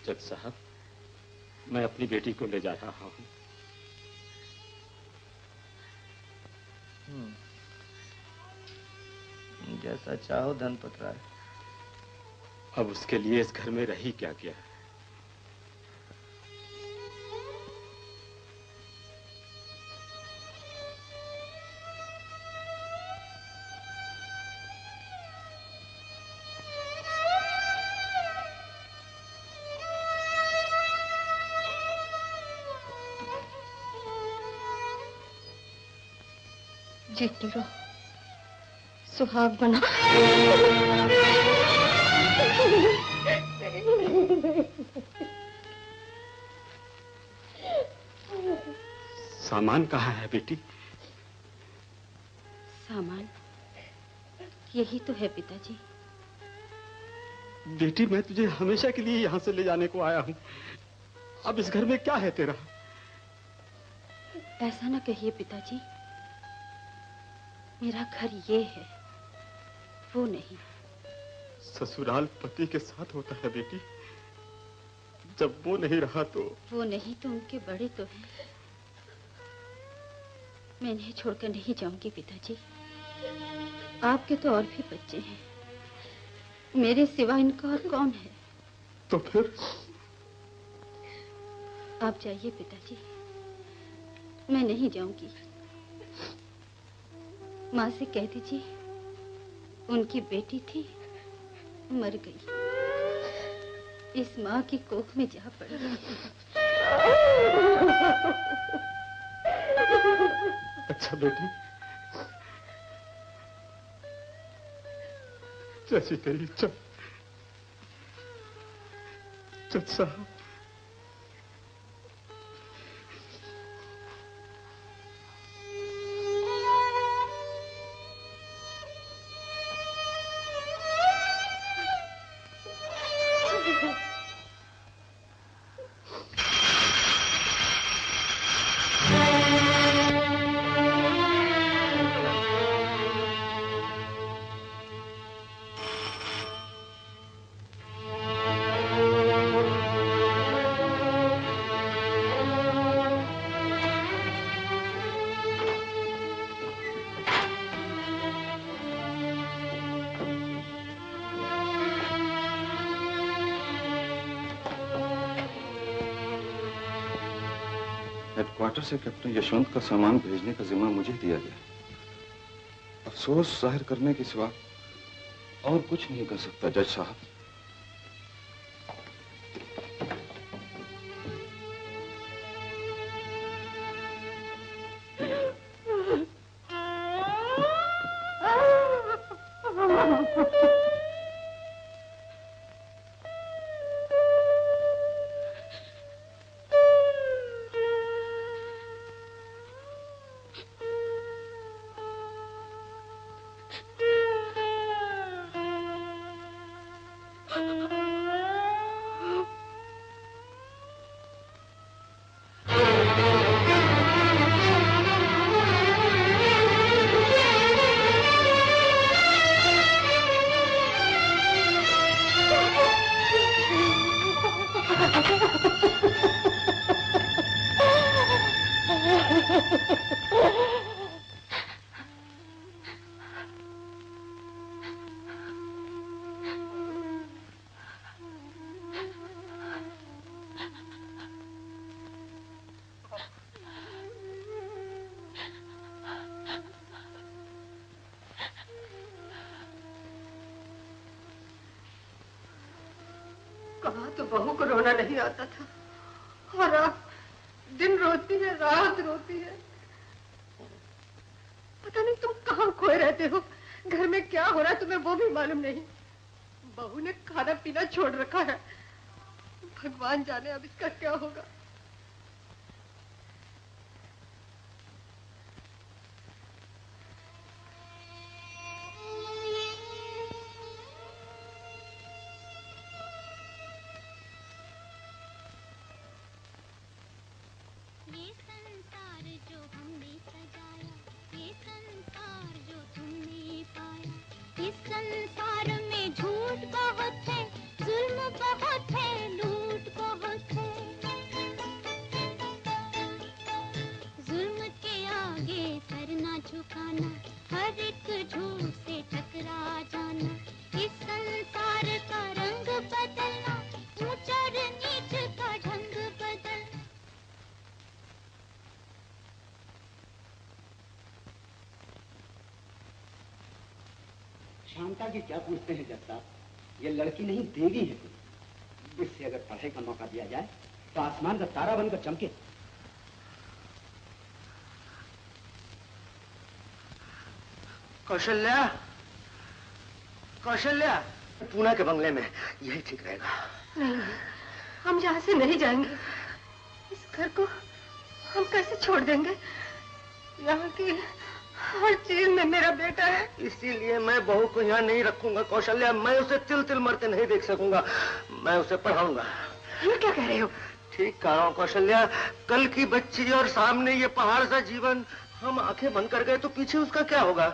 जज साहब, मैं अपनी बेटी को ले जा रहा हूं। जैसा चाहो धनपत राय। अब उसके लिए इस घर में रही क्या गया है। जीती रहो, सुहाग बना। सामान कहाँ है बेटी? सामान यही तो है पिताजी। बेटी, मैं तुझे हमेशा के लिए यहाँ से ले जाने को आया हूँ। अब इस घर में क्या है तेरा? ऐसा ना कहिए पिताजी, मेरा घर ये है, वो नहीं। ससुराल पति के साथ होता है बेटी, जब वो नहीं रहा तो। वो नहीं तो उनके बड़े तो हैं। मैं इन्हें छोड़कर नहीं जाऊंगी पिताजी। आपके तो और भी बच्चे हैं, मेरे सिवा इनका और कौन है? तो फिर आप जाइए पिताजी, मैं नहीं जाऊंगी। माँ से कह दीजिए, उनकी बेटी थी, मर गई, इस माँ की कोख में जा पड़ी। अच्छा बेटी, जैसी तेरी इच्छा। जज साहब, क्वार्टर से कैप्टन यशवंत का सामान भेजने का जिम्मा मुझे दिया गया। अफसोस जाहिर करने के सिवा और कुछ नहीं कर सकता जज साहब। कहा तो बहू को रोना नहीं आता था, और अब दिन रोती है, रात रोती है। पता नहीं तुम कहाँ खोए रहते हो, घर में क्या हो रहा है तुम्हें वो भी मालूम नहीं। बहू ने खाना पीना छोड़ रखा है, भगवान जाने अब इसका क्या होगा। शांता जी क्या पूछते हैं जज साहब, ये लड़की नहीं देवी है कोई। इससे अगर पढ़ाई का मौका दिया जाए तो आसमान का तारा बनकर चमके। कौशल्या, कौशल्या, पूना के बंगले में यही ठीक रहेगा। नहीं, हम यहाँ से नहीं जाएंगे। इस घर को हम कैसे छोड़ देंगे? यहाँ की हर चीज में मेरा बेटा है। इसीलिए मैं बहू को यहाँ नहीं रखूंगा कौशल्या। मैं उसे तिल तिल मरते नहीं देख सकूंगा। मैं उसे पढ़ाऊंगा। ये क्या कह रहे हो? ठीक कह रहा हूँ कौशल्या। कल की बच्ची और सामने ये पहाड़ सा जीवन, हम आंखें बंद कर गए तो पीछे उसका क्या होगा।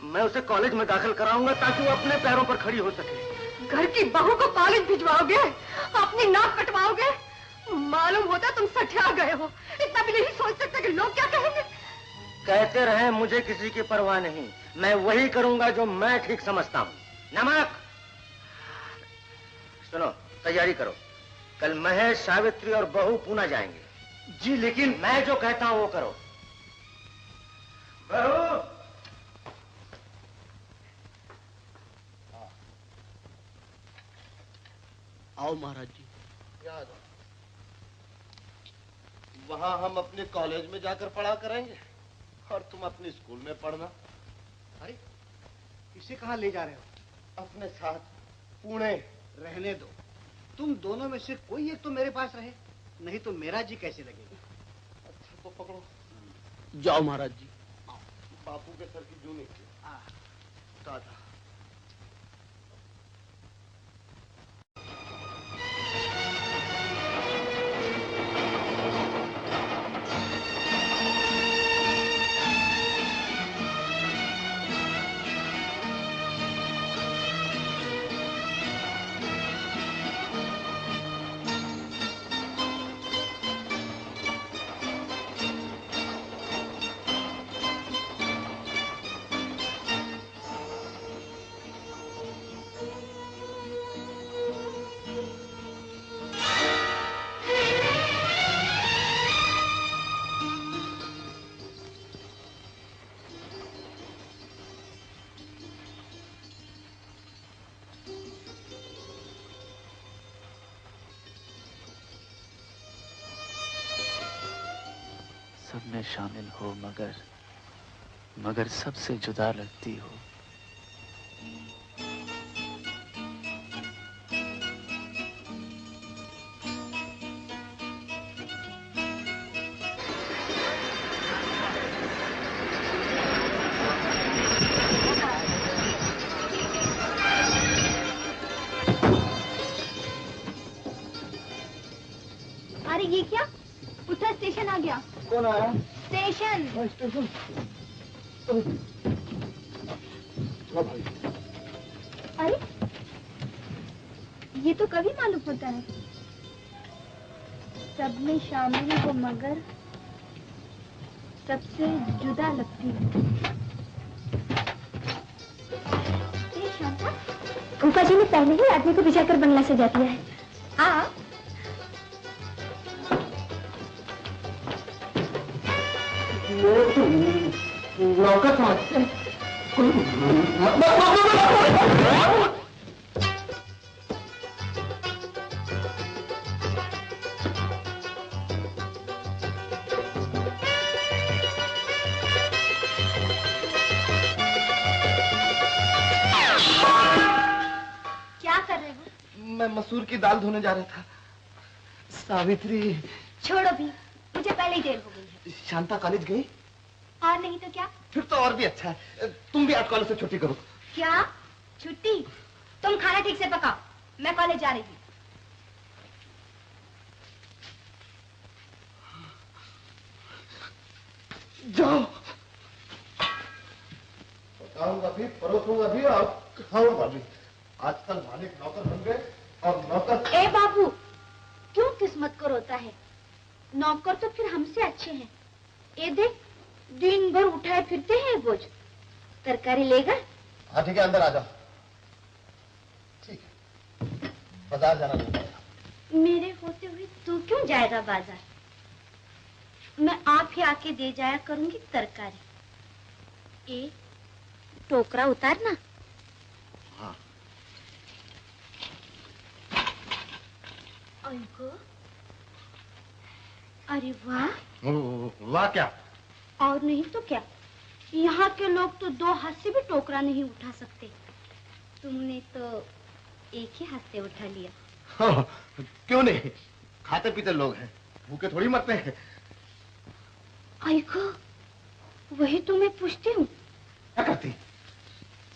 मैं उसे कॉलेज में दाखिल कराऊंगा ताकि वो अपने पैरों पर खड़ी हो सके। घर की बहू को कॉलेज भिजवाओगे? अपनी नाक कटवाओगे? मालूम होता तुम सठिया गए हो। इतना भी नहीं सोच सकते कि लोग क्या कहेंगे। कहते रहे, मुझे किसी की परवाह नहीं। मैं वही करूंगा जो मैं ठीक समझता हूँ। नमक, सुनो, तैयारी करो। कल महेश, सावित्री और बहू पूना जाएंगे। जी, लेकिन मैं जो कहता हूँ वो करो। बहू, आओ महाराज जी। याद हो, वहां हम अपने कॉलेज में जाकर पढ़ा करेंगे और तुम अपने स्कूल में पढ़ना। अरे, इसे कहाँ ले जा रहे हो? अपने साथ पुणे। रहने दो, तुम दोनों में से कोई एक तो मेरे पास रहे, नहीं तो मेरा जी कैसे लगेगा। अच्छा तो पकड़ो। जाओ महाराज जी। बापू के सर की जूनी की। दादा, में शामिल हो मगर सबसे जुदा लगती हो। अरे ये क्या? उठा, स्टेशन आ गया। कौन आया? स्टेशन। स्टेशन। भाई। अरे ये तो कभी मालूम होता है। सब में शामिल हो मगर सबसे जुदा लगती है। शांता, फूफा जी ने पहले ही आदमी को भिजा कर बंगला सजा दिया है। हाँ। नौकर समझते हैं। क्या कर रहे हो? मैं मसूर की दाल धोने जा रहा था। सावित्री। छोड़ो भी, मुझे पहले ही देर हो गई है। शांता कॉलेज गई? और नहीं तो क्या? फिर तो और भी अच्छा है। तुम भी आज कॉलेज से छुट्टी करो। क्या छुट्टी? तुम खाना ठीक से पकाओ, मैं कॉलेज जा रही हूँ। जाओ। पकाऊंगा भी, परोसूंगा भी और खाऊंगा भी। आजकल मालिक नौकर बन गए और नौकर। ए बाबू, क्यों किस्मत को रोता है? नौकर तो फिर हमसे अच्छे हैं। ये देख, दिन भर उठाए फिरते हैं बोझ। तरकारी लेगा? हाँ ठीक है, अंदर आ जाओ। ठीक है, बाजार जाना नहीं। मेरे होते हुए तू क्यों जाएगा बाजार? मैं आप ही आके दे जाया करूंगी तरकारी। ए, टोकरा उतारना। हाँ। अरे वाह। वाह क्या? और नहीं तो क्या, यहाँ के लोग तो दो हाथ से भी टोकरा नहीं उठा सकते। तुमने तो एक ही हाथ से उठा लिया। हाँ, क्यों नहीं, खाते पीते लोग हैं, भूखे थोड़ी मरते हैं। आइको, वही तो मैं पूछती हूँ। क्या करती?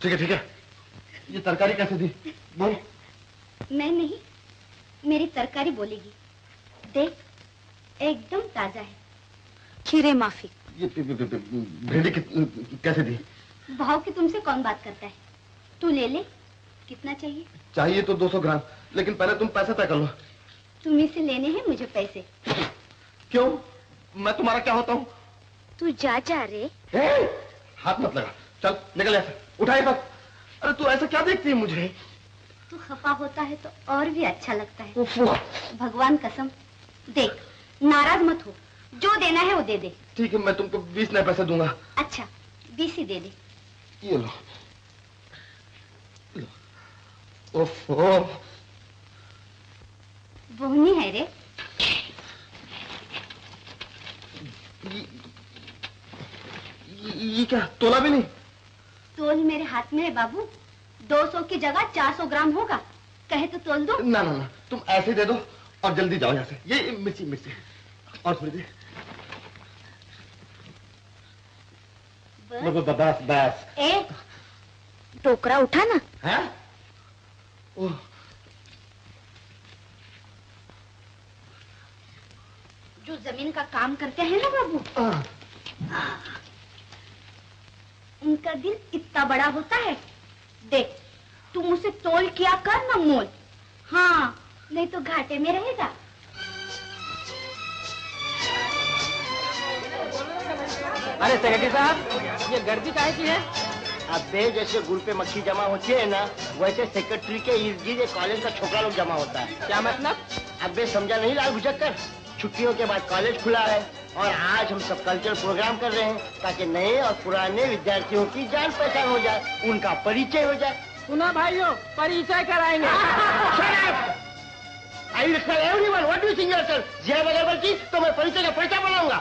ठीक है, ये तरकारी कैसे दी? बोल। मैं नहीं, मेरी तरकारी बोलेगी। देख, एकदम ताजा है, खीरे माफी। ये भिंडी कैसे दी? भाव की तुमसे कौन बात करता है? तू ले ले, कितना चाहिए? चाहिए तो 200 ग्राम, लेकिन पहले तुम पैसे तय कर लो। तुम्हीं से लेने हैं मुझे पैसे। क्यों? मैं तुम्हारा क्या होता हूँ? तू जा रे। हाथ मत लगा, चल निकल ऐसे, उठाए सब। अरे तू ऐसा क्या देखती है मुझे? तू खफा होता है तो और भी अच्छा लगता है। भगवान कसम, देख नाराज मत हो, जो देना है वो दे दे। ठीक है, मैं तुमको 20 नए पैसे दूंगा। अच्छा, 20 ही दे दे। ये लो। ओफो, बोहनी है रे। ये क्या, तोला भी नहीं? तोल मेरे हाथ में है बाबू, 200 की जगह 400 ग्राम होगा। कहे तो तोल दो। ना, तुम ऐसे दे दो और जल्दी जाओ यहाँ से। ये मिर्ची और थोड़ी देर। बस। ए, टोकरा उठा ना। है? ओह, जो जमीन का काम करते हैं ना बाबू, उनका दिल इतना बड़ा होता है। देख, तुम उसे तोल किया कर ना मोल। हाँ, नहीं तो घाटे में रहेगा। अरे सेक्रेटरी साहब, ये गर्दी काहे की है? अबे जैसे गुड़ पे मक्खी जमा होती है ना, वैसे सेक्रेटरी के इर्द गिर्द कॉलेज का छोकरा लोग जमा होता है। क्या मतलब? अबे समझा नहीं लाल भुजक्कर? छुट्टियों के बाद कॉलेज खुला है और आज हम सब कल्चरल प्रोग्राम कर रहे हैं ताकि नए और पुराने विद्यार्थियों की जान पहचान हो जाए, उनका परिचय हो जाए। सुना भाइयों, परिचय कराएंगे। I will tell everyone what do you think yourself? जिया बगैर बल्कि तो मैं परिचय का परिचय बनाऊंगा।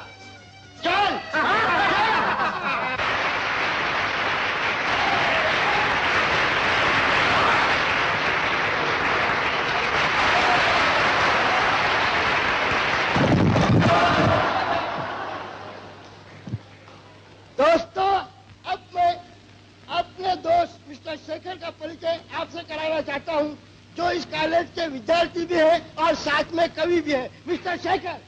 चल। दोस्तों, अब मैं अपने दोस्त मिस्टर शेखर का परिचय आपसे कराना चाहता हूँ, जो इस कॉलेज के विद्यार्थी भी है और साथ में कवि भी है। मिस्टर शेखर।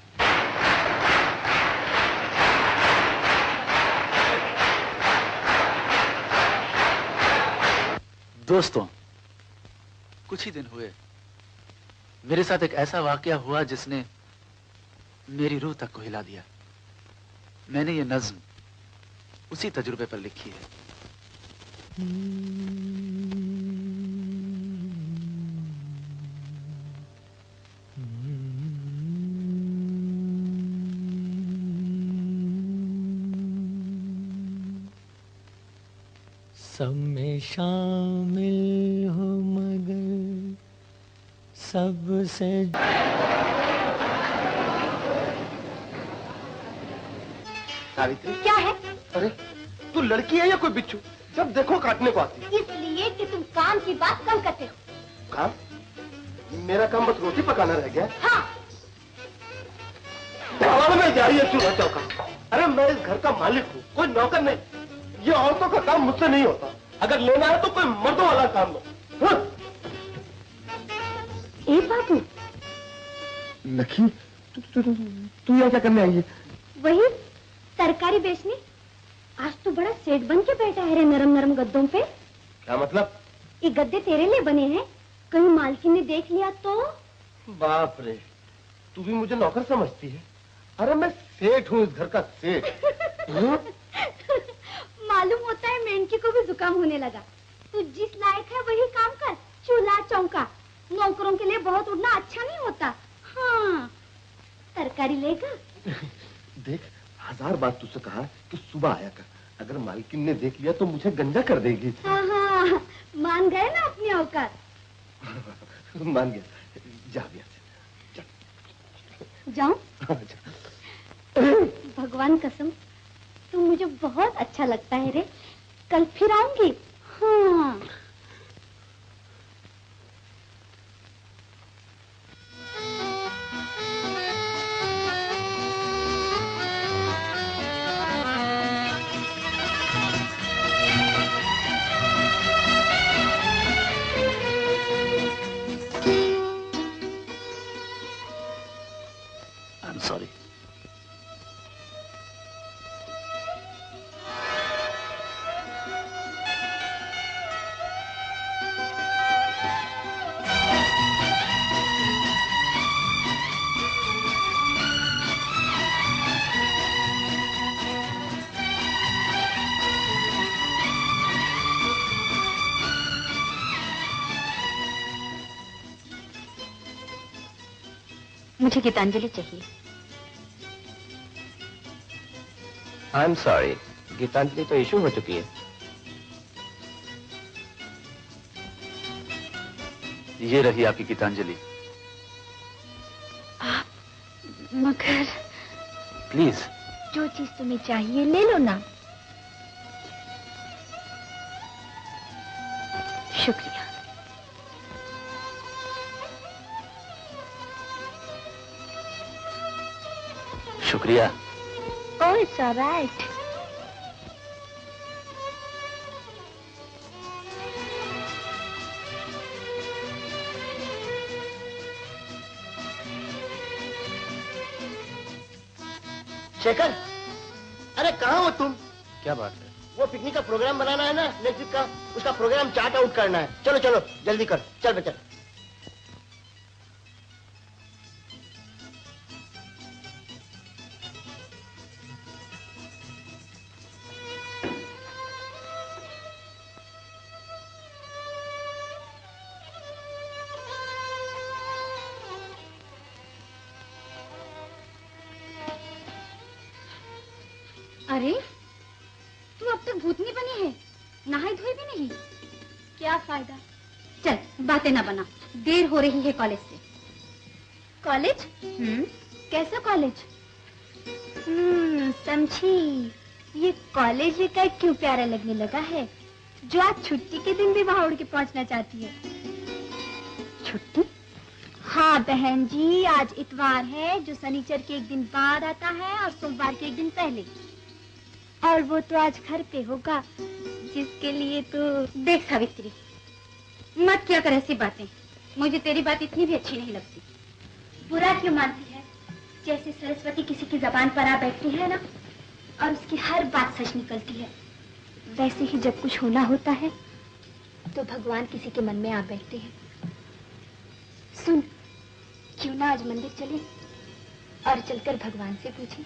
दोस्तों, कुछ ही दिन हुए मेरे साथ एक ऐसा वाकया हुआ जिसने मेरी रूह तक को हिला दिया। मैंने ये नज्म उसी तजुर्बे पर लिखी है। सब में शामिल हो मगर सबसे। सावित्री। क्या है? अरे तू लड़की है या कोई बिच्छू? जब देखो काटने को आती है। इसलिए कि तुम काम की बात कम करते हो। काम? मेरा काम बस रोटी पकाना रह गया। हाँ। में जा रही है चूल्हा चौका। अरे मैं इस घर का मालिक हूँ, कोई नौकर नहीं। ये औरतों का काम मुझसे नहीं होता। अगर लेना है तो कोई मर्दों वाला काम लो। ए बाबू। लखी, तू यहाँ क्या करने आई है? वही तरकारी बेचने। आज तो बड़ा सेठ बन के बैठा है रे नरम नरम गद्दों पे। क्या मतलब? ये गद्दे तेरे लिए बने हैं, कहीं मालकिन ने देख लिया तो? बाप रे, तू भी मुझे नौकर समझती है? अरे मैं सेठ हूँ, इस घर का सेठ। मालूम होता है मेंढकी को भी जुकाम होने लगा। तू जिस लायक है वही काम कर, चूल्हा चौका। नौकरों के लिए बहुत उड़ना अच्छा नहीं होता। हाँ, तरकारी लेगा? देख, 1000 बार तुझसे कहा कि सुबह आया कर। अगर मालकिन ने देख लिया तो मुझे गंजा कर देगी। हाँ हाँ, मान गए ना अपनी औकात। मान गया। जा भी जाऊं? भगवान कसम, तू मुझे बहुत अच्छा लगता है रे। कल फिर आऊंगी। हाँ। I'm sorry. मुझे गीतांजलि चाहिए। I'm sorry, गीतांजलि तो इशू हो चुकी है। ये रही आपकी गीतांजलि। मगर प्लीज। जो चीज तुम्हें चाहिए ले लो ना। शुक्रिया। शुक्रिया। Oh, it's all right. Shekhar, अरे कहाँ हो तुम? क्या बात है? वो पिकनिक का प्रोग्राम बनाना है ना नेक्स्ट वीक का, उसका प्रोग्राम चार्ट आउट करना है। चलो चलो जल्दी कर, चल बेटा। अरे तू अब तक भूतनी बनी है, नहाई धोई भी नहीं। क्या फायदा? चल बातें ना बना, देर हो रही है कॉलेज से। कॉलेज? कैसा कॉलेज? समझी, ये कॉलेज का क्यों प्यारा लगने लगा है, जो आज छुट्टी के दिन भी वहाँ उड़ के पहुँचना चाहती है। छुट्टी? हाँ बहन जी, आज इतवार है जो शनिचर के एक दिन बाद आता है और सोमवार के एक दिन पहले, और वो तो आज घर पे होगा, जिसके लिए तो। देख सावित्री, मत क्या कर ऐसी बातें, मुझे तेरी बात इतनी भी अच्छी नहीं लगती। बुरा क्यों मानती है? जैसे सरस्वती किसी की जबान पर आ बैठती है ना, और उसकी हर बात सच निकलती है, वैसे ही जब कुछ होना होता है तो भगवान किसी के मन में आ बैठते हैं। सुन, क्यों ना आज मंदिर चले और चलकर भगवान से पूछें।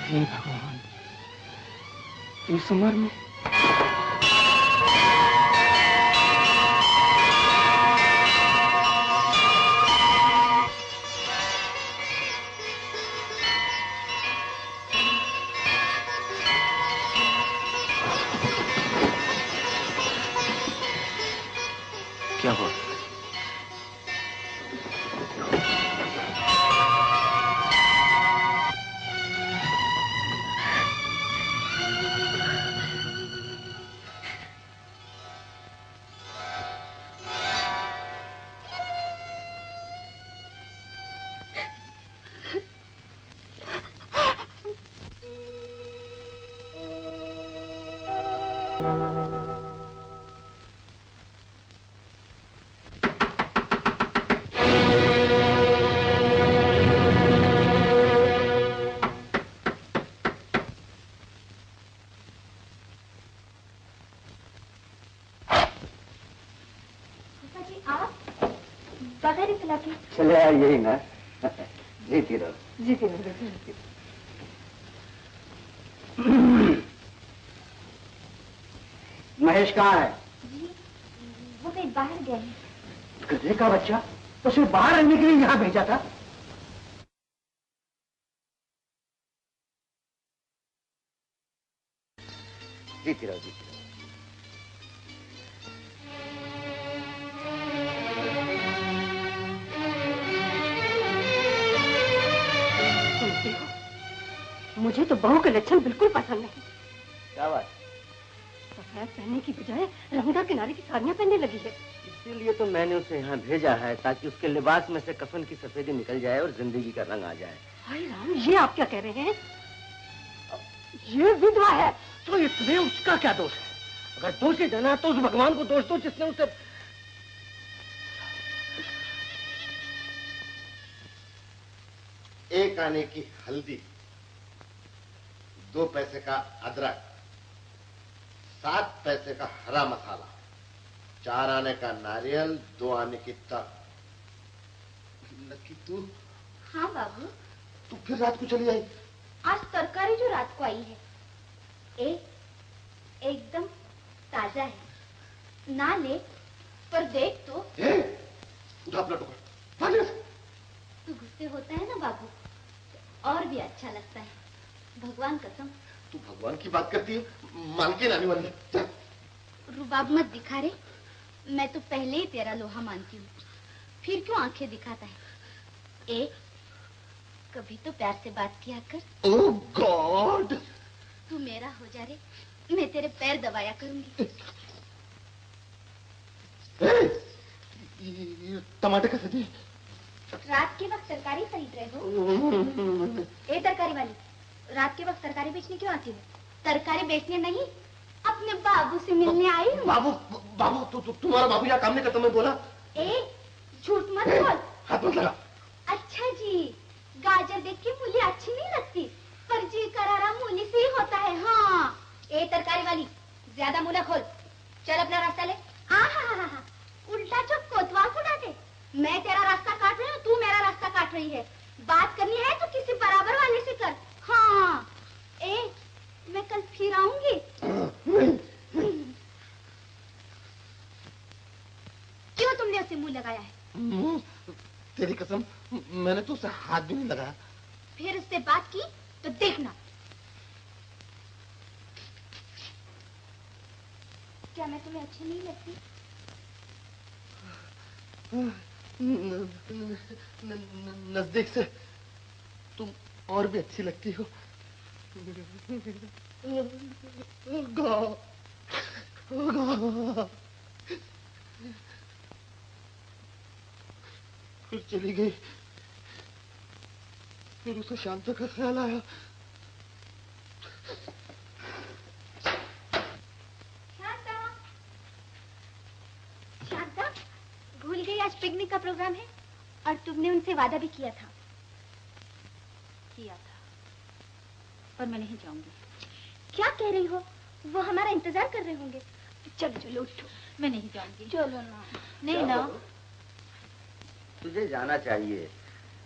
हे भगवान, इस उम्र में क्या हुआ? चले आ यही ना, जीती रहो जीती रहो। महेश कहाँ है? जी, वो कहीं बाहर गए हैं। गधे का बच्चा, उसे बाहर रहने के लिए यहाँ भेजा था। जीती रहो जीती रहो। मुझे तो बहू के लक्षण बिल्कुल पसंद नहीं। क्या बात? सफेद पहनने की बजाय रंगदार किनारे की साड़ियाँ पहनने लगी है। इसीलिए तो मैंने उसे यहाँ भेजा है, ताकि उसके लिबास में से कफन की सफेदी निकल जाए और जिंदगी का रंग आ जाए। हाय राम, ये आप क्या कह रहे हैं? ये विधवा है तो इसमें उसका क्या दोष है? अगर दोष ही देना तो उस भगवान को दोष दो जिसने उसे। एक आने की हल्दी, 2 पैसे का अदरक, 7 पैसे का हरा मसाला, 4 आने का नारियल, 2 आने की तर। लकी तू? हाँ बाबू। तू फिर रात को चली आई? आज तरकारी जो रात को आई है, एकदम ताजा है, ना ले पर देख तो। उठा अपना टुकड़ा, भाग यहाँ से। तू गुस्से होता है ना बाबू, तो और भी अच्छा लगता है, भगवान कसम। तू भगवान की बात करती है, मालकिन आने वाली है। रुबाब मत दिखा रे, मैं तो पहले ही तेरा लोहा मानती हूँ, फिर क्यों आंखें दिखाता है? कभी तो प्यार से बात किया कर। ओह गॉड! तू मेरा हो जा रे, मैं तेरे पैर दबाया करूंगी। टमाटर कैसे दिए? रात के वक्त तरकारी खरीद रहे हो? तरकारी वाली, रात के वक्त तरकारी बेचने क्यों आती हो? तरकारी बेचने नहीं, अपने बाबू से मिलने आई हूँ। बाबू तुम्हारा बाबू यहाँ काम नहीं करता, मैं बोला। झूठ मत बोल। हाथ मत लगा। अच्छा जी, गाजर देख के मूली अच्छी नहीं लगती, पर जी करारा मूली से ही होता है। हाँ, तरकारी वाली, ज्यादा मुंह न खोल, चल अपना रास्ता ले। हाँ, उल्टा जो कोतवाल को डांटे। मैं तेरा रास्ता काट रही हूँ, तू मेरा रास्ता काट रही है। बात करनी है तो किसी बराबर वाले से कर। हाँ मैं कल फिर आऊंगी। क्यों तुमने उसे मुंह लगाया है? तेरी कसम मैंने तो उसे हाथ भी नहीं लगाया। फिर उससे बात की तो देखना। क्या मैं तुम्हें अच्छी नहीं लगती? नजदीक से तुम और भी अच्छी लगती हो। फिर चली गई। फिर उसे शांता का ख्याल आया। शांता भूल गई आज पिकनिक का प्रोग्राम है और तुमने उनसे वादा भी किया था। पर मैं नहीं जाऊंगी। क्या कह रही हो? वो हमारा इंतजार कर रहे होंगे। चलो चलो उठो। मैं नहीं जाऊंगी। चलो ना। नहीं ना। तुझे जाना चाहिए।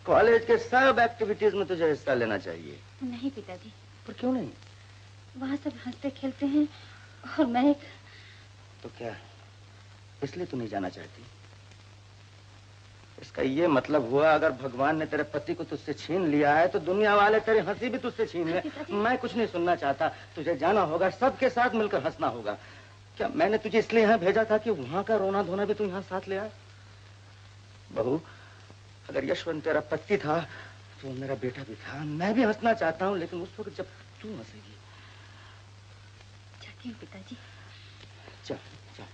कॉलेज के सब एक्टिविटीज में तुझे हिस्सा लेना चाहिए। नहीं पिताजी। पर क्यों नहीं? वहाँ सब हंसते खेलते हैं और मैं तो क्या इसलिए तू नहीं जाना चाहती? इसका ये मतलब हुआ अगर भगवान ने तेरे पति को तुझसे छीन लिया है तो दुनिया वाले तेरी हंसी भी तुझसे छीन ले। मैं कुछ नहीं सुनना चाहता। तुझे जाना होगा, सबके साथ मिलकर हंसना होगा। क्या मैंने तुझे इसलिए यहाँ भेजा था कि वहां का रोना धोना भी तू यहाँ साथ ले आए? बहू, अगर यशवंत तेरा पति था तो मेरा बेटा भी था। मैं भी हंसना चाहता हूँ, लेकिन उस वक्त जब तू हंसेगी। जाती हूँ पिताजी। चल चल।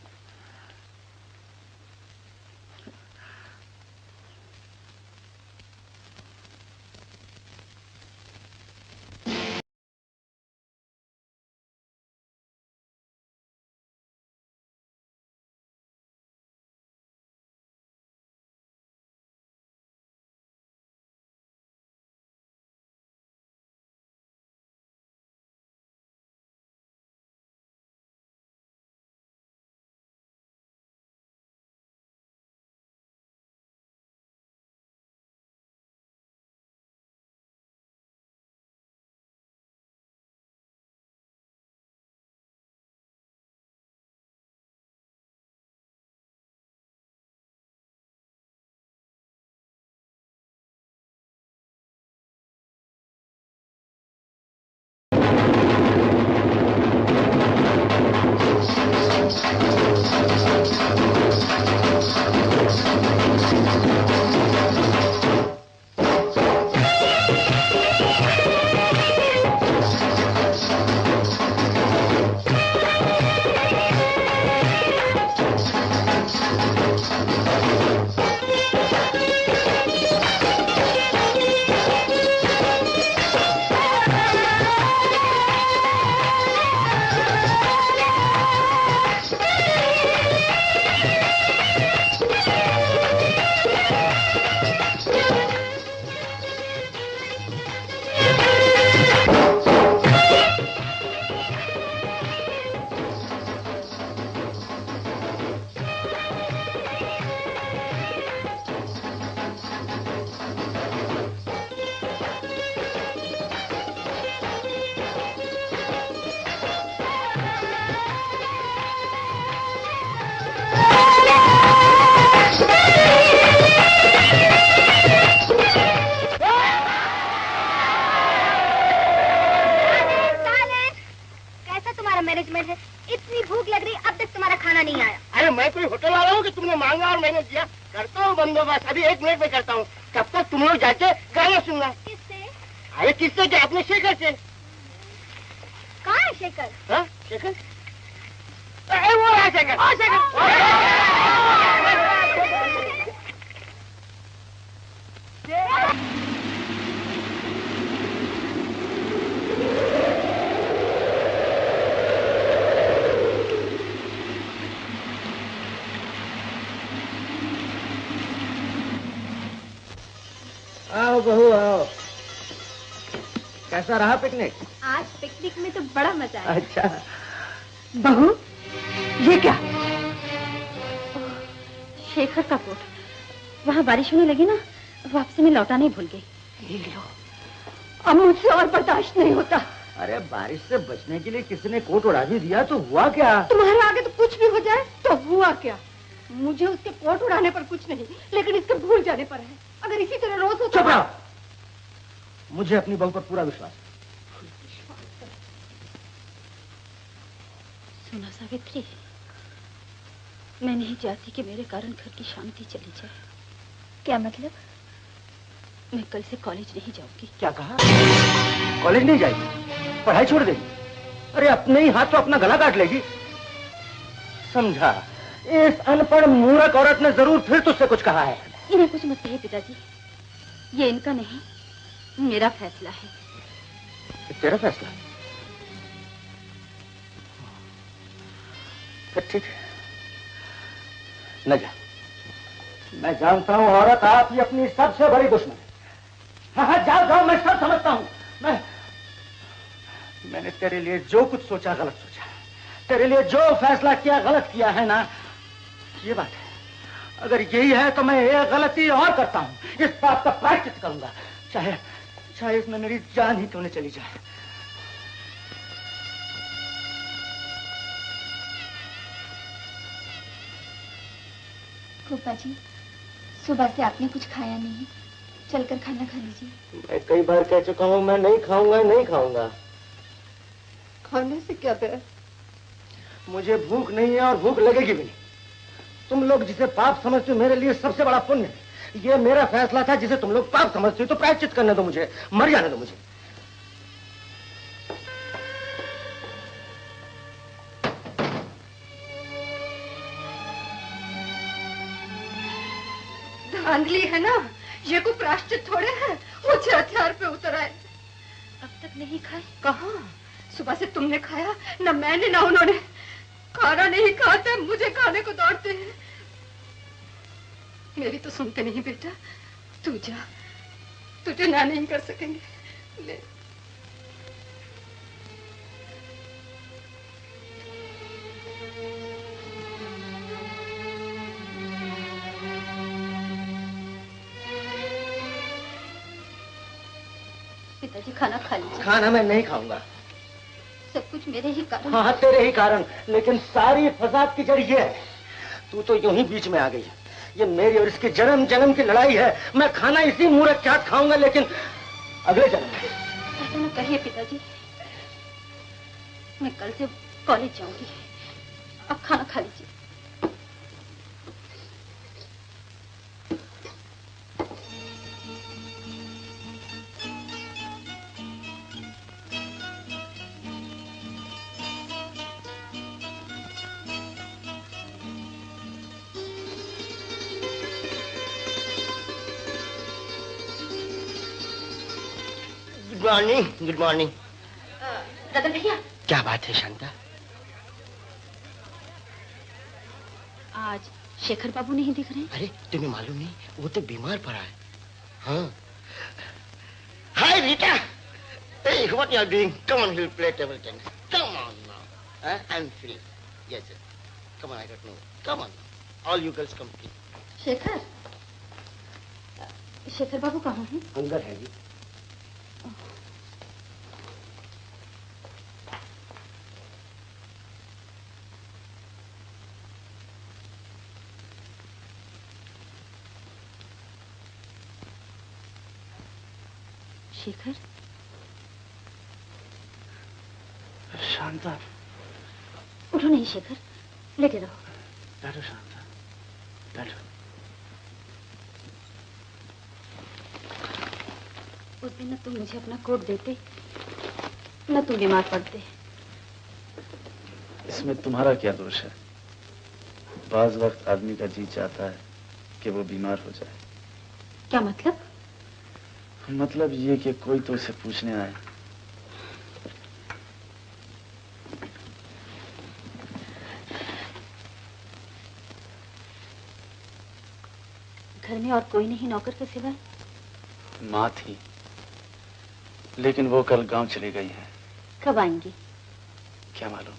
मैनेजमेंट है। इतनी भूख लग रही, अब तक तुम्हारा खाना नहीं आया। अरे मैं कोई होटल वाला हूँ कि तुमने मांगा और मैंने दिया? करता हूँ बंदोबस्त, अभी 1 मिनट में करता हूँ। तब तक तुम लोग जाके गाना सुनना। किससे? अरे किससे क्या, अपने शेखर से। कहाँ है शेखर? हाँ शेखर? अरे वो है शेखर। आओ बहू आओ। कैसा रहा पिकनिक? आज पिकनिक में तो बड़ा मजा आया। अच्छा बहू, ये क्या? शेखर का कोट। वहाँ बारिश होने लगी ना, वापसी में लौटा नहीं भूल गई। ये लो, अब मुझसे और बर्दाश्त नहीं होता। अरे बारिश से बचने के लिए किसी ने कोट उड़ा भी दिया तो हुआ क्या? तुम्हारे आगे तो कुछ भी हो जाए तो हुआ क्या? मुझे उसके कोट उड़ाने पर कुछ नहीं, लेकिन इसके भूल जाने पर है। अगर इसी तरह रोज हो तो... चुप रहो। मुझे अपनी बहू पर पूरा विश्वास है। सुना सावित्री, मैं नहीं चाहती कि मेरे कारण घर की शांति चली जाए। क्या मतलब? मैं कल से कॉलेज नहीं जाऊंगी। क्या कहा? कॉलेज नहीं जाएगी? पढ़ाई छोड़ देगी? अरे अपने ही हाथ तो अपना गला काट लेगी। समझा, इस अनपढ़ मूर्ख औरत ने जरूर फिर तुझसे कुछ कहा है। इन्हें कुछ मत कहिए पिताजी, ये इनका नहीं, मेरा फैसला है। तेरा फैसला? ठीक है, न जा। मैं जानता हूं औरत आप ही अपनी सबसे बड़ी दुश्मन है। हाँ हाँ, जाओ जाओ, मैं सब समझता हूं। मैंने तेरे लिए जो कुछ सोचा गलत सोचा, तेरे लिए जो फैसला किया गलत किया है ना, ये बात है। अगर यही है तो मैं एक गलती और करता हूं, इस बात का प्रायश्चित करूंगा, चाहे इसमें मेरी जान ही क्यों न चली जाए। फूफा जी, सुबह से आपने कुछ खाया नहीं, चलकर खाना खा लीजिए। मैं कई बार कह चुका हूं, मैं नहीं खाऊंगा, नहीं खाऊंगा। खाने से क्या डर? मुझे भूख नहीं है और भूख लगेगी भी नहीं। तुम लोग जिसे पाप समझते हो मेरे लिए सबसे बड़ा पुण्य है। ये मेरा फैसला था, जिसे तुम लोग पाप समझते हो तो प्रायश्चित करने दो मुझे, मर जाने दो मुझे। धांधली है ना, ये कोई प्रायश्चित थोड़े है। मुझे हथियार पे उतर आए। अब तक नहीं खाए? कहाँ? सुबह से तुमने खाया न, मैंने न उन्होंने। खाना नहीं खाते, मुझे खाने को दौड़ते हैं। मेरी तो सुनते नहीं बेटा, तू जा, तुझे ना नहीं कर सकेंगे। ले। पिताजी खाना खा लीजिए। खाना मैं नहीं खाऊंगा। सब कुछ मेरे ही कारण। हाँ तेरे ही कारण, लेकिन सारी फसाद की जड़ ये है, तू तो यूं ही बीच में आ गई है। ये मेरी और इसकी जन्म जन्म की लड़ाई है। मैं खाना इसी मूर्ख के हाथ खाऊंगा, लेकिन अगले जन्म में। ऐसा न कहिए पिताजी, मैं कल से कॉलेज जाऊंगी। अब खाना खा लीजिए। Good morning. Good morning. Ratan भैया, क्या बात है शांता? आज शेखर बाबू नहीं दिख रहे? अरे तुम्हें मालूम नहीं, वो तो बीमार पड़ा है। हाँ। हाय Rita, hey, what you are doing? Come on, we'll play table tennis. Come on now. I'm free. Yes, sir. Come on, I don't know. Come on. All you girls come please. Shekhar, Shekhar बाबू कहाँ हैं? अंदर है जी। शेखर, शांता, उठो नहीं शेखर, लेटे रहो। बैठो शांता, बैठो। उस दिन न तुम मुझे अपना कोट देते, न तुम बीमार पड़ते। इसमें तुम्हारा क्या दोष है? बाज वक्त आदमी का जी चाहता है कि वो बीमार हो जाए। क्या मतलब? मतलब ये कि कोई तो उसे पूछने आए। घर में और कोई नहीं नौकर के सिवाय? माँ थी, लेकिन वो कल गांव चली गई हैं। कब आएंगी? क्या मालूम।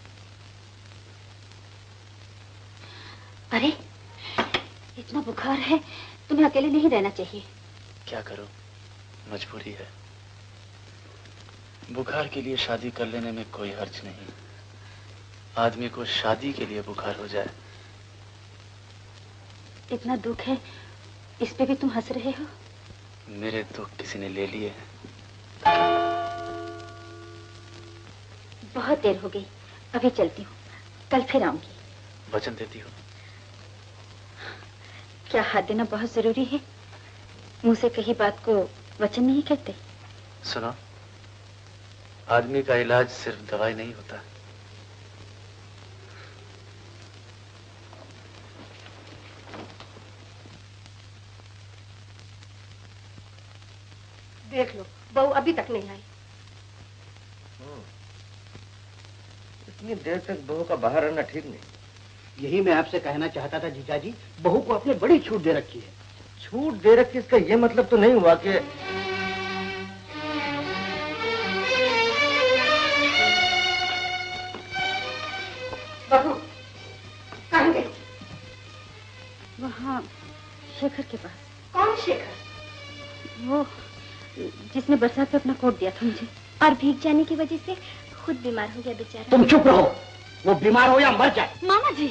अरे, इतना बुखार है, तुम्हें अकेले नहीं रहना चाहिए। क्या करूं? मजबूरी है। बुखार के लिए शादी कर लेने में कोई हर्ज नहीं। आदमी को शादी के लिए बुखार हो जाए। इतना दुख है, इस पे भी तुम हंस रहे हो? मेरे दुख किसी ने ले लिए। बहुत देर हो गई, अभी चलती हूँ, कल फिर आऊंगी। वचन देती हो? क्या हाथ देना बहुत जरूरी है? मुंह से कही बात को वचन नहीं कहते। सुनो, आदमी का इलाज सिर्फ दवाई नहीं होता। देख लो, बहू अभी तक नहीं आई। इतनी देर तक बहू का बाहर रहना ठीक नहीं। यही मैं आपसे कहना चाहता था जीजा जी, बहू को आपने बड़ी छूट दे रखी है। छूट दे रखी, इसका ये मतलब तो नहीं हुआ कि बहू कहाँ गई? वहाँ शेखर के पास। कौन शेखर? वो जिसने बरसात में अपना कोट दिया था मुझे और भीग जाने की वजह से खुद बीमार हो गया बेचारा। तुम चुप रहो, वो बीमार हो या मर जाए। मामा जी,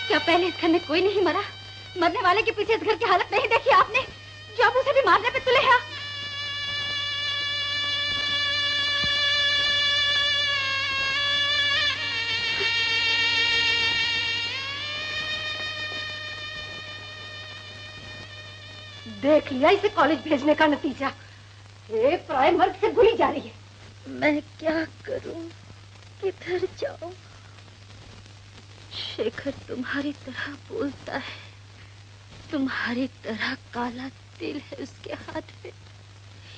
क्या पहले इस घर में कोई नहीं मरा? मरने वाले के पीछे इस घर की हालत नहीं देखी आपने, जो आप उसे भी मारने पे तुले हैं? देख लिया इसे कॉलेज भेजने का नतीजा। एक प्राइम वर्ग से भूली जा रही है। मैं क्या करूं, किधर जाऊं? शेखर तुम्हारी तरह बोलता है, तुम्हारी तरह काला तिल है उसके हाथ में,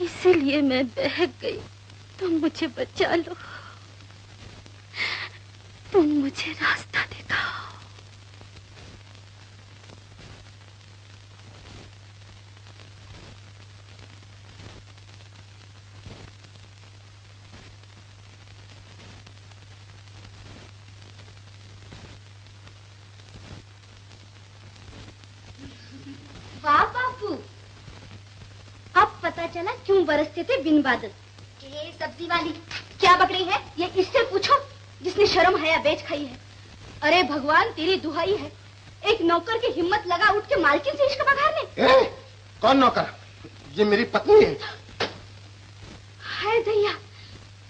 इसीलिए मैं बहक गई। तुम मुझे बचा लो, तुम मुझे रास्ता दिखाओ। वाह बापू, अब पता चला क्यों बरसते थे बिन बादल। ये सब्जी वाली क्या बक रही है? ये इससे पूछो जिसने शर्म हया बेच खाई है। अरे भगवान तेरी दुहाई है, एक नौकर की हिम्मत लगा उठ के मालकिन से इश्क बगाने। कौन नौकर? ये मेरी पत्नी है। हाय दैया,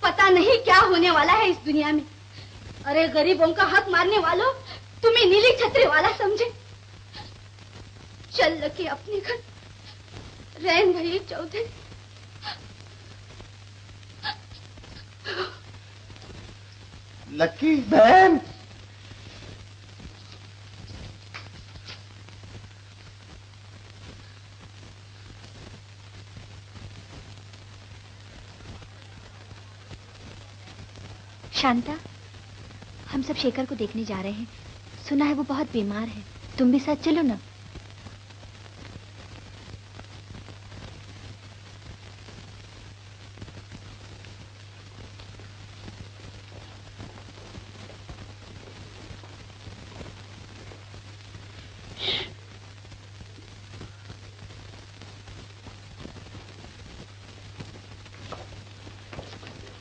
पता नहीं क्या होने वाला है इस दुनिया में। अरे गरीबों का हक मारने वालों, तुम्हें नीली छतरी वाला समझे। चल लकी अपने घर, रैन भई चौधरी। लकी बहन, शांता, हम सब शेखर को देखने जा रहे हैं। सुना है वो बहुत बीमार है, तुम भी साथ चलो ना।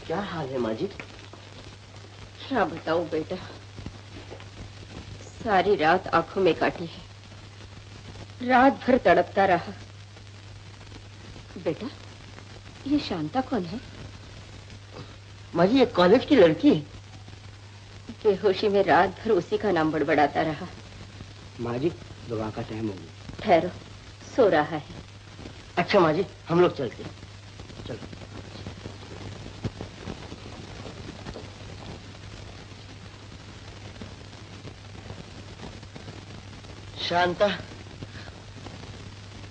क्या हाल है माँ जी? क्या बताऊं बेटा, सारी रात आंखों में काटी है, रात भर तड़पता रहा। बेटा, ये शांता कौन है? माँ जी, एक कॉलेज की लड़की है। बेहोशी में रात भर उसी का नाम बड़बड़ाता रहा। माँ जी, दुआ का टाइम हो गया। ठहरो, सो रहा है। अच्छा माँ जी, हम लोग चलते हैं। चलो। शांता,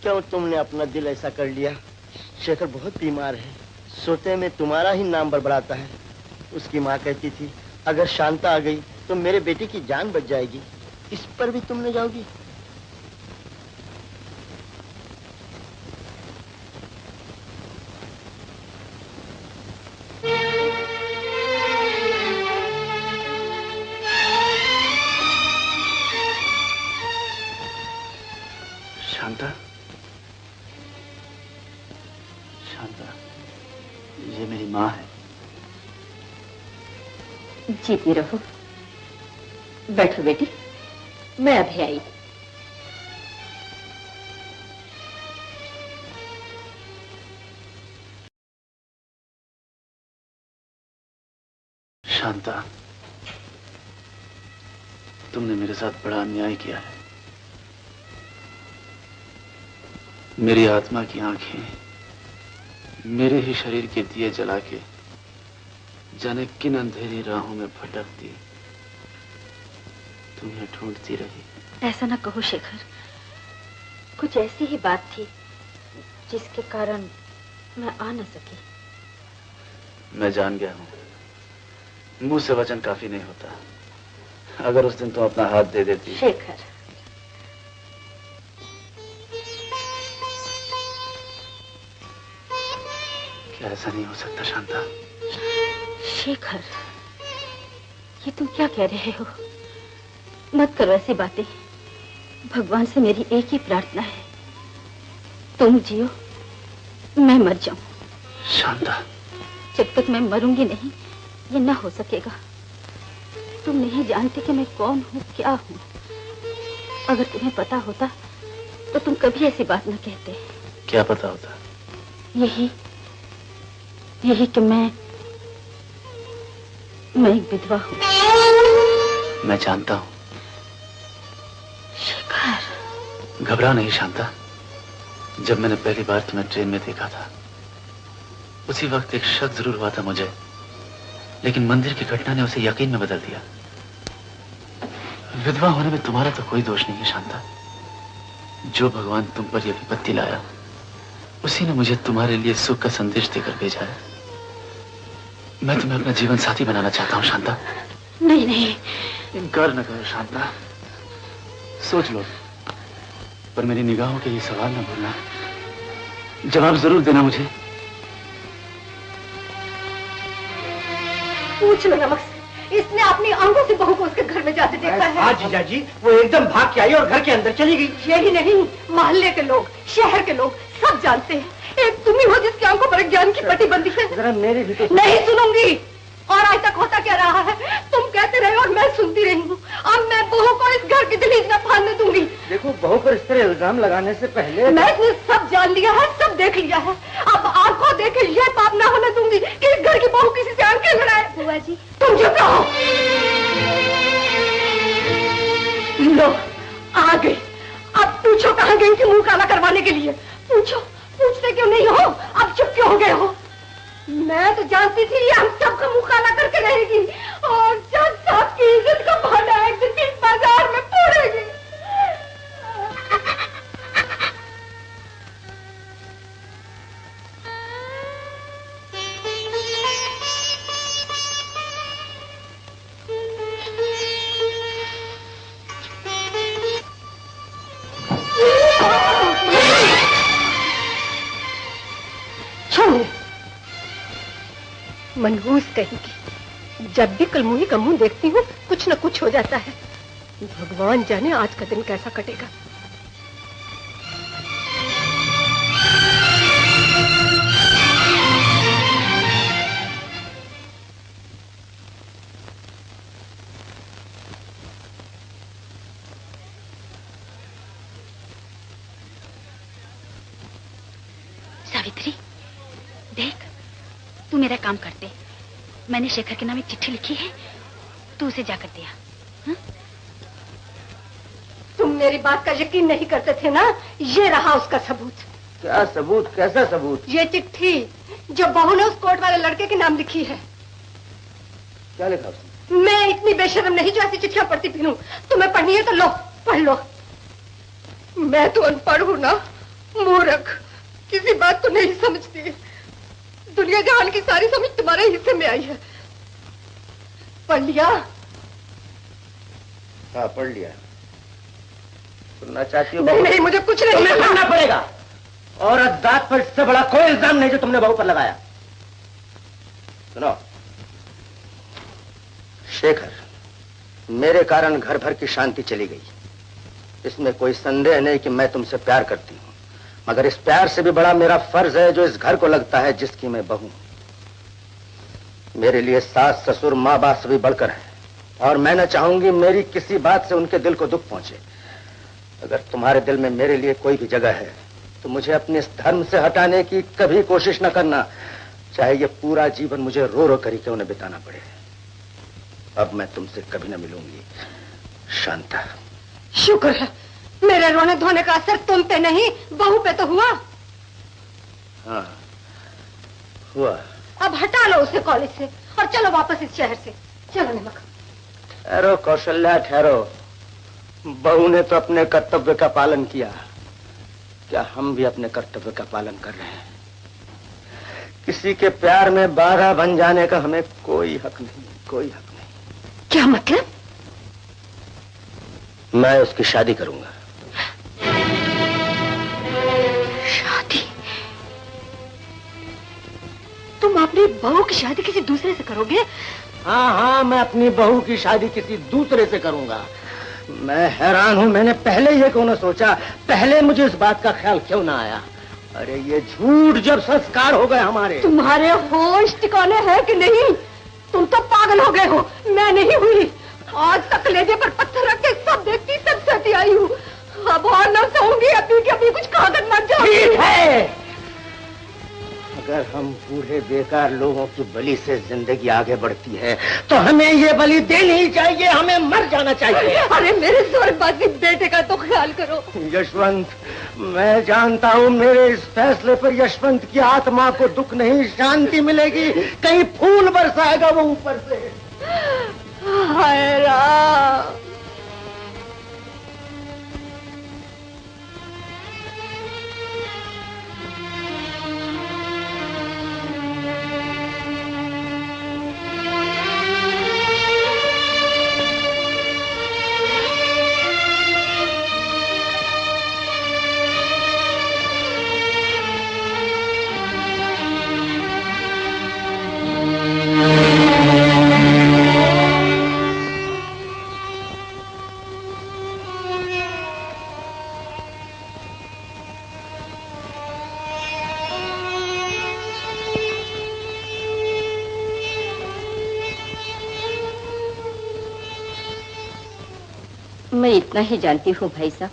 क्यों तुमने अपना दिल ऐसा कर लिया? शेखर बहुत बीमार है, सोते में तुम्हारा ही नाम बड़बड़ाता है। उसकी माँ कहती थी अगर शांता आ गई तो मेरे बेटे की जान बच जाएगी। इस पर भी तुमने जाओगी? शांता, माँ है। जीती रहो। बैठो बेटी, मैं अभी आई। शांता, तुमने मेरे साथ बड़ा अन्याय किया है। मेरी आत्मा की आंखें मेरे ही शरीर के दिए जला के जाने किन अंधेरी राहों में भटकती तुम्हें ढूंढती रही। ऐसा ना कहो शेखर, कुछ ऐसी ही बात थी जिसके कारण मैं आ न सकी। मैं जान गया हूं, मुंह से वचन काफी नहीं होता। अगर उस दिन तुम अपना हाथ दे देती। शेखर, क्या ऐसा नहीं हो सकता शांता? शेखर, ये तुम क्या कह रहे हो? मत करो ऐसी बातें। भगवान से मेरी एक ही प्रार्थना है, तुम जियो, मैं मर जाऊं। शांता, जब तक मैं मरूंगी नहीं, ये ना हो सकेगा। तुम नहीं जानते कि मैं कौन हूँ, क्या हूँ। अगर तुम्हें पता होता तो तुम कभी ऐसी बात न कहते। क्या पता होता? यही कि मैं एक विधवा हूँ। मैं जानता हूँ। शेखर, घबरा नहीं शांता। जब मैंने पहली बार तुम्हें ट्रेन में देखा था, उसी वक्त एक शक जरूर हुआ था मुझे, लेकिन मंदिर की घटना ने उसे यकीन में बदल दिया। विधवा होने में तुम्हारा तो कोई दोष नहीं है शांता। जो भगवान तुम पर यह विपत्ति लाया, उसी ने मुझे तुम्हारे लिए सुख का संदेश देकर भेजा है। मैं तुम्हें अपना जीवन साथी बनाना चाहता हूँ शांता। नहीं नहीं, इनकार न करो शांता, सोच लो। पर मेरी निगाहों के ये सवाल न भूलना, जवाब जरूर देना मुझे। पूछ लो नमक से, इसने अपनी आंखों से बहू को उसके घर में जाते देखा है। हाँ जीजा जी, वो एकदम भाग के आई और घर के अंदर चली गई। यही नहीं, मोहल्ले के लोग, शहर के लोग सब जानते हैं। एक तुम ही हो जिसकी आंखों पर ज्ञान की पट्टी बंदी है। जरा मेरी भी तो नहीं सुनूंगी। और आज तक होता क्या रहा है, तुम कहते रहे और मैं सुनती रही हूँ। अब मैं बहू को इस घर की दहलीज में फाड़ने दूंगी। देखो, बहू पर इस तरह इल्जाम लगाने से पहले मैंने सब जान लिया है, सब देख लिया है। अब आंखों देखे ये पाप ना होने दूंगी कि इस घर की बहू किसी से आंखें लड़ाए। बुआ जी, तुम चुप रहो। लो, आ गई। अब पूछो कहाँ गई थी मुंह काला करवाने के लिए? पूछो, पूछते क्यों नहीं हो? अब चुप क्यों हो गए हो? मैं तो जानती थी ये हम सबका मुंह काला करके रहेगी, और जब सबकी इज्जत का भाड़ा एक दिन इस बाजार में फोड़ेगी। मनहूस कहेगी, जब भी कलमुही का मुंह देखती हूँ कुछ न कुछ हो जाता है। भगवान जाने आज का दिन कैसा कटेगा। सावित्री, देख, तू मेरा काम कर दे। मैंने शेखर के नाम एक चिट्ठी लिखी है, तू उसे जाकर दिया। हा? तुम मेरी बात का यकीन नहीं करते थे ना, ये रहा उसका सबूत। क्या सबूत? कैसा सबूत? ये चिट्ठी जो बहू ने उस कोर्ट वाले लड़के के नाम लिखी है। क्या लिखा उसने? मैं इतनी बेशर्म नहीं जो ऐसी चिट्ठियां पढ़ती फिरूं। तुम्हें पढ़नी है तो लो, पढ़ लो। मैं तो अनपढ़ हूं ना, मूर्ख, किसी बात को नहीं समझती। दुनिया जहान की सारी समझ तुम्हारे हिस्से में आई है। पढ़ लिया? हाँ, पढ़ लिया। सुनना चाहती हो? नहीं नहीं, मुझे कुछ नहीं तुम्हें सुनना पड़ेगा। और जात पर इससे बड़ा कोई इल्जाम नहीं जो तुमने बहू पर लगाया। सुनो शेखर, मेरे कारण घर भर की शांति चली गई। इसमें कोई संदेह नहीं कि मैं तुमसे प्यार करती हूँ, मगर इस प्यार से भी बड़ा मेरा फर्ज है जो इस घर को लगता है जिसकी मैं बहू हूं। मेरे लिए सास ससुर माँ बाप से भी बढ़कर है, और मैं न चाहूंगी मेरी किसी बात से उनके दिल को दुख पहुंचे। अगर तुम्हारे दिल में मेरे लिए कोई भी जगह है तो मुझे अपने इस धर्म से हटाने की कभी कोशिश न करना, चाहे ये पूरा जीवन मुझे रो रो कर ही क्यों न बिताना पड़े। अब मैं तुमसे कभी न मिलूंगी, शांता। शुक्र है मेरे रोने धोने का असर तुम पे नहीं बहू पे तो हुआ। हाँ हुआ। अब हटा लो उसे कॉलेज से और चलो वापस इस शहर से। चलो नमक। ठहरो कौशल्या, ठहरो। बहू ने तो अपने कर्तव्य का पालन किया, क्या हम भी अपने कर्तव्य का पालन कर रहे हैं? किसी के प्यार में बाधा बन जाने का हमें कोई हक नहीं, कोई हक नहीं। क्या मतलब? मैं उसकी शादी करूंगा। शादी? तुम अपनी बहू की शादी किसी दूसरे से करोगे? हाँ हाँ, मैं अपनी बहू की शादी किसी दूसरे से करूंगा। मैं हैरान हूं, मैंने पहले ये क्यों न सोचा, पहले मुझे इस बात का ख्याल क्यों ना आया। अरे ये झूठ जब संस्कार हो गए हमारे। तुम्हारे होश ठिकाने हैं कि नहीं? तुम तो पागल हो गए हो, मैं नहीं हुई। आज तक लेजे पर पत्थर रख के सब देखती, सब सहती आई हूँ। अब और न सहूंगी, अभी के अभी कुछ खाकर मर जाऊंगी। ठीक है, अगर हम बूढ़े बेकार लोगों की बलि से जिंदगी आगे बढ़ती है तो हमें ये बलि देनी चाहिए, हमें मर जाना चाहिए। अरे मेरे स्वर्गवासी बेटे का तो ख्याल करो। यशवंत, मैं जानता हूँ मेरे इस फैसले पर यशवंत की आत्मा को दुख नहीं, शांति मिलेगी। कहीं फूल बरसाएगा वो ऊपर से। हाय राम। मैं इतना ही जानती हूँ भाई साहब,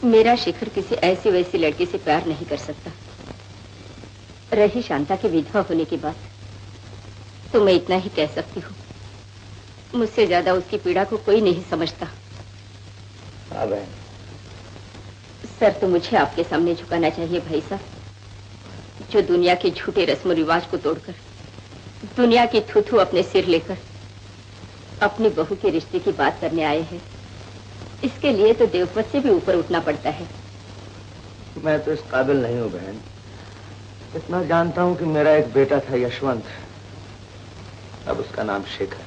मेरा शिखर किसी ऐसी वैसी लड़की से प्यार नहीं कर सकता। रही शांता की विधवा होने की बात, तो मैं इतना ही कह सकती हूँ, मुझसे ज्यादा उसकी पीड़ा को कोई नहीं समझता। हाँ बहन। सर तो मुझे आपके सामने झुकाना चाहिए भाई साहब, जो दुनिया के झूठे रस्म रिवाज को तोड़कर, दुनिया की थू-थू अपने सिर लेकर अपनी बहू के रिश्ते की बात करने आए हैं। इसके लिए तो देवपत से भी ऊपर उठना पड़ता है। मैं तो इस काबिल नहीं हूँ बहन। इतना जानता हूँ कि मेरा एक बेटा था यशवंत, अब उसका नाम शेखर है।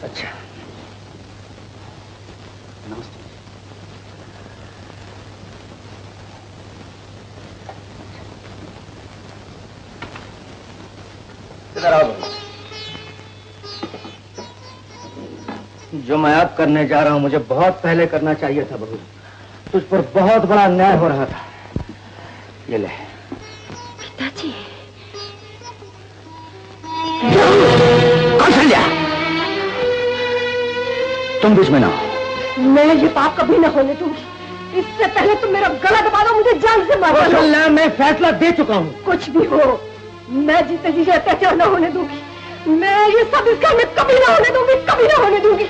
अच्छा, नमस्ते। इधर आओ। जो मैं अब करने जा रहा हूं मुझे बहुत पहले करना चाहिए था बहू। तुझ पर बहुत बड़ा अन्याय हो रहा था। ये ले। पिताजी। कौशल्या, तुम बीच में ना हो। मैं ये पाप कभी न होने दूंगी। इससे पहले तुम मेरा गला दबा दो, मुझे जान से मार दो। कौशल्या, मैं फैसला दे चुका हूँ। कुछ भी हो, मैं जीते जी अत्याचार न होने दूंगी। मैं ये सब इसका मैं कभी ना होने दूंगी, कभी ना होने दूंगी।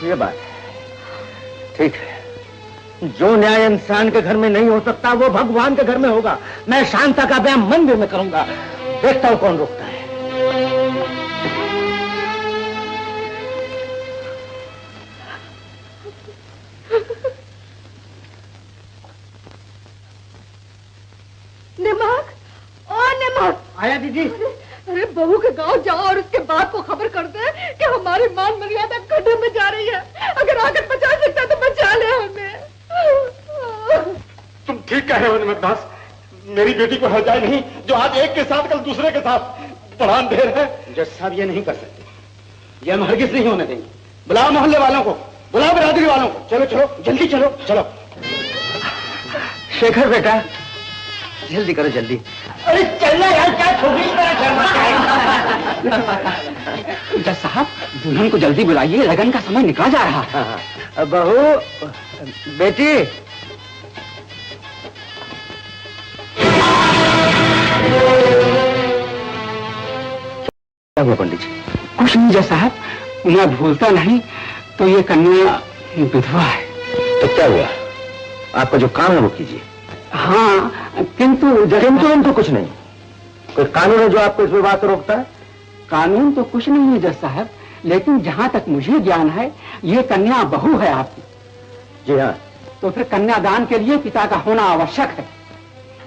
ये बात है, ठीक है। जो न्याय इंसान के घर में नहीं हो सकता वो भगवान के घर में होगा। मैं शांता का ब्याह मंदिर में करूंगा, देखता हूं कौन रोकता है। निमक, ओ निमक। आया दीदी। अरे बहू के गांव जाओ और उसके बाप को खबर कर दे कि हमारी मान मर्यादा गड्ढे में जा रही है। अगर आकर बचा सकता तो बचा ले हमें। तुम ठीक कह रहे हो निमकदास, मेरी बेटी को हर जाए नहीं जो आज एक के साथ कल दूसरे के साथ बड़ा अंधेर है। जज साहब ये नहीं कर सकते, ये हम हरगिज नहीं होने देंगे। बुलाओ मोहल्ले वालों को, बुलाओ बिरादरी वालों को। चलो चलो जल्दी चलो चलो। शेखर बेटा, जल्दी करो जल्दी। अरे चलना यार, क्या छोकरी की तरह शर्मा जज साहब, दुल्हन को जल्दी बुलाइए, लगन का समय निकल जा रहा है। बहू, बेटी, क्या हुआ पंडित जी? कुछ नहीं जज साहब, मैं भूलता नहीं तो ये कन्या विधवा है। तो क्या हुआ? आपका जो काम है वो कीजिए। हाँ, किंतु तो कुछ नहीं। कोई कानून है जो आपको इस विवाह से रोकता है? कानून तो कुछ नहीं है जज साहब, लेकिन जहाँ तक मुझे ज्ञान है ये कन्या बहू है आपकी। जी हाँ। तो फिर कन्यादान के लिए पिता का होना आवश्यक है।